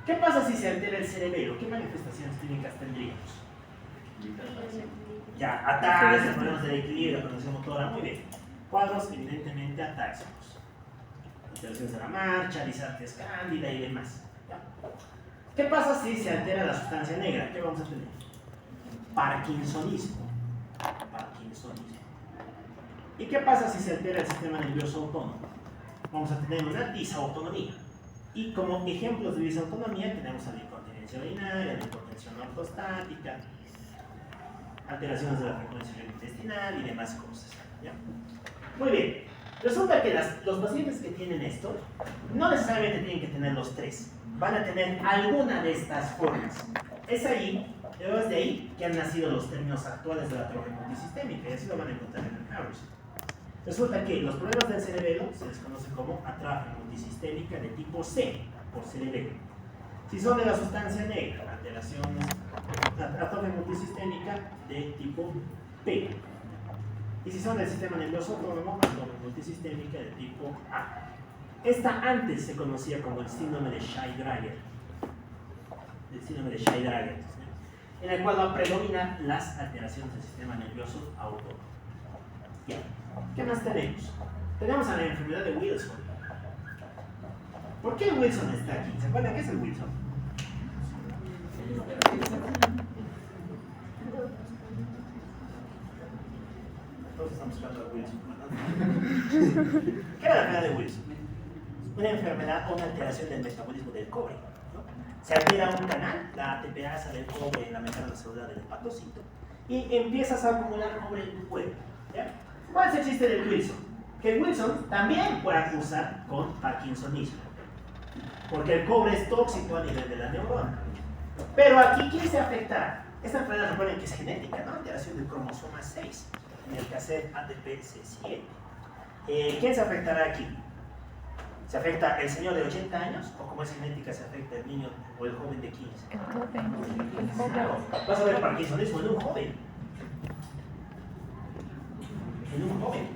¿Qué pasa si se altera el cerebelo? ¿Qué manifestaciones clínicas tendríamos? Ya, ataxias, problemas del equilibrio, condición motora, muy bien. Cuadros evidentemente atáxicos. Alteraciones de la marcha, disartrias cándida y demás. ¿Ya? ¿Qué pasa si se altera la sustancia negra? ¿Qué vamos a tener? Parkinsonismo. Parkinsonismo. ¿Y qué pasa si se altera el sistema nervioso autónomo? Vamos a tener una disautonomía. Y como ejemplos de disautonomía tenemos a la incontinencia urinaria, la hipotensión ortostática, alteraciones de la frecuencia intestinal y demás cosas. ¿Ya? Muy bien. Resulta que los pacientes que tienen esto no necesariamente tienen que tener los 3. Van a tener alguna de estas formas. Es de ahí que han nacido los términos actuales de la atrofia multisistémica y así lo van a encontrar en el Harris. Resulta que los problemas del cerebelo se les conoce como atrofia multisistémica de tipo C, por cerebelo. Si son de la sustancia negra, alteraciones, atrofia multisistémica de tipo P. Y si son del sistema nervioso autónomo, atrofia multisistémica de tipo A. Esta antes se conocía como el síndrome de Shay-Drager. El síndrome de Shay-Drager, ¿sí? En el cual va a predominar las alteraciones del sistema nervioso autónomo. Ya. ¿Qué más tenemos? Tenemos a la enfermedad de Wilson. ¿Por qué Wilson está aquí? ¿Se acuerdan qué es el Wilson? Todos estamos hablando de Wilson, ¿verdad? ¿Qué era la enfermedad de Wilson? Una enfermedad o una alteración del metabolismo del cobre, ¿no? Se altera un canal, la ATPasa del cobre en la membrana celular del hepatocito, y empiezas a acumular cobre en tu cuerpo. ¿Ya? ¿Cuál es el chiste del Wilson? Que el Wilson también puede acusar con parkinsonismo, porque el cobre es tóxico a nivel de la neurona. Pero aquí, ¿quién se afecta? Esta enfermedad, recuerden que es genética, ¿no? Alteración del cromosoma 6, en el cassette ATPC7. ¿Quién se afectará aquí? ¿Se afecta el señor de 80 años? ¿O como es genética se afecta el niño o el joven de 15? El joven. Claro, vas a ver parkinsonismo en un joven. En un joven.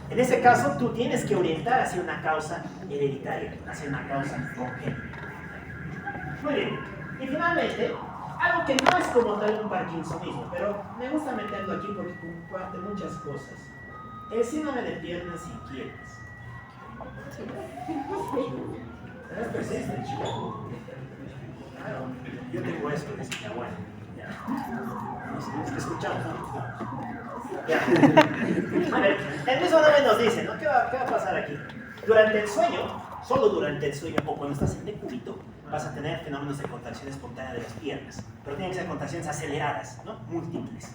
En ese caso, tú tienes que orientar hacia una causa hereditaria, hacia una causa congénita. Muy bien. Y finalmente, algo que no es como tal un parkinsonismo, pero me gusta meterlo aquí porque comparte muchas cosas. El síndrome de piernas inquietas. ¿Es persistente, chico? Claro, yo tengo esto, dice mi abuela. Escuchamos, ¿no? Ya. A ver, el mismo nombre nos dice, ¿no? ¿Qué va a pasar aquí? Durante el sueño, solo durante el sueño o cuando estás en decúbito, vas a tener fenómenos de contracción espontánea de las piernas, pero tienen que ser contracciones aceleradas, ¿no? Múltiples.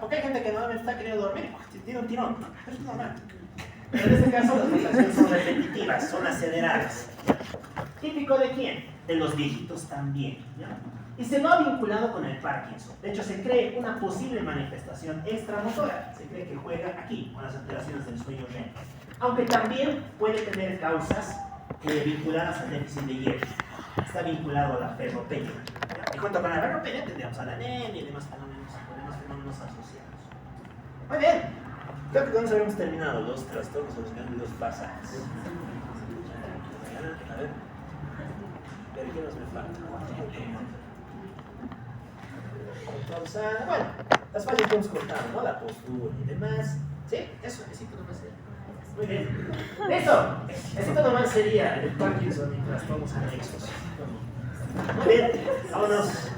Porque hay gente que normalmente está queriendo dormir, tiene un tirón, pero es normal. Pero en este caso las contracciones son repetitivas, son aceleradas. ¿Típico de quién? De los viejitos también, ¿ya? Y se lo ha vinculado con el Parkinson. De hecho, se cree una posible manifestación extramotora. Se cree que juega aquí, con las alteraciones del sueño REM. Aunque también puede tener causas vinculadas al déficit de hierro. Está vinculado a la ferropenia. Y junto con la ferropenia tendríamos a la anemia y demás fenómenos asociados. Muy bien. Creo que con eso habíamos terminado los trastornos o los ganglios basales. A ver. ¿Pero qué nos me falta? Entonces, bueno, las fallas que hemos cortado, ¿no? La postura y demás. ¿Sí? Eso necesito nomás sería. Muy bien. ¡Listo! Esto nomás sería el Parkinson y trastornos anexos. Muy bien, vámonos.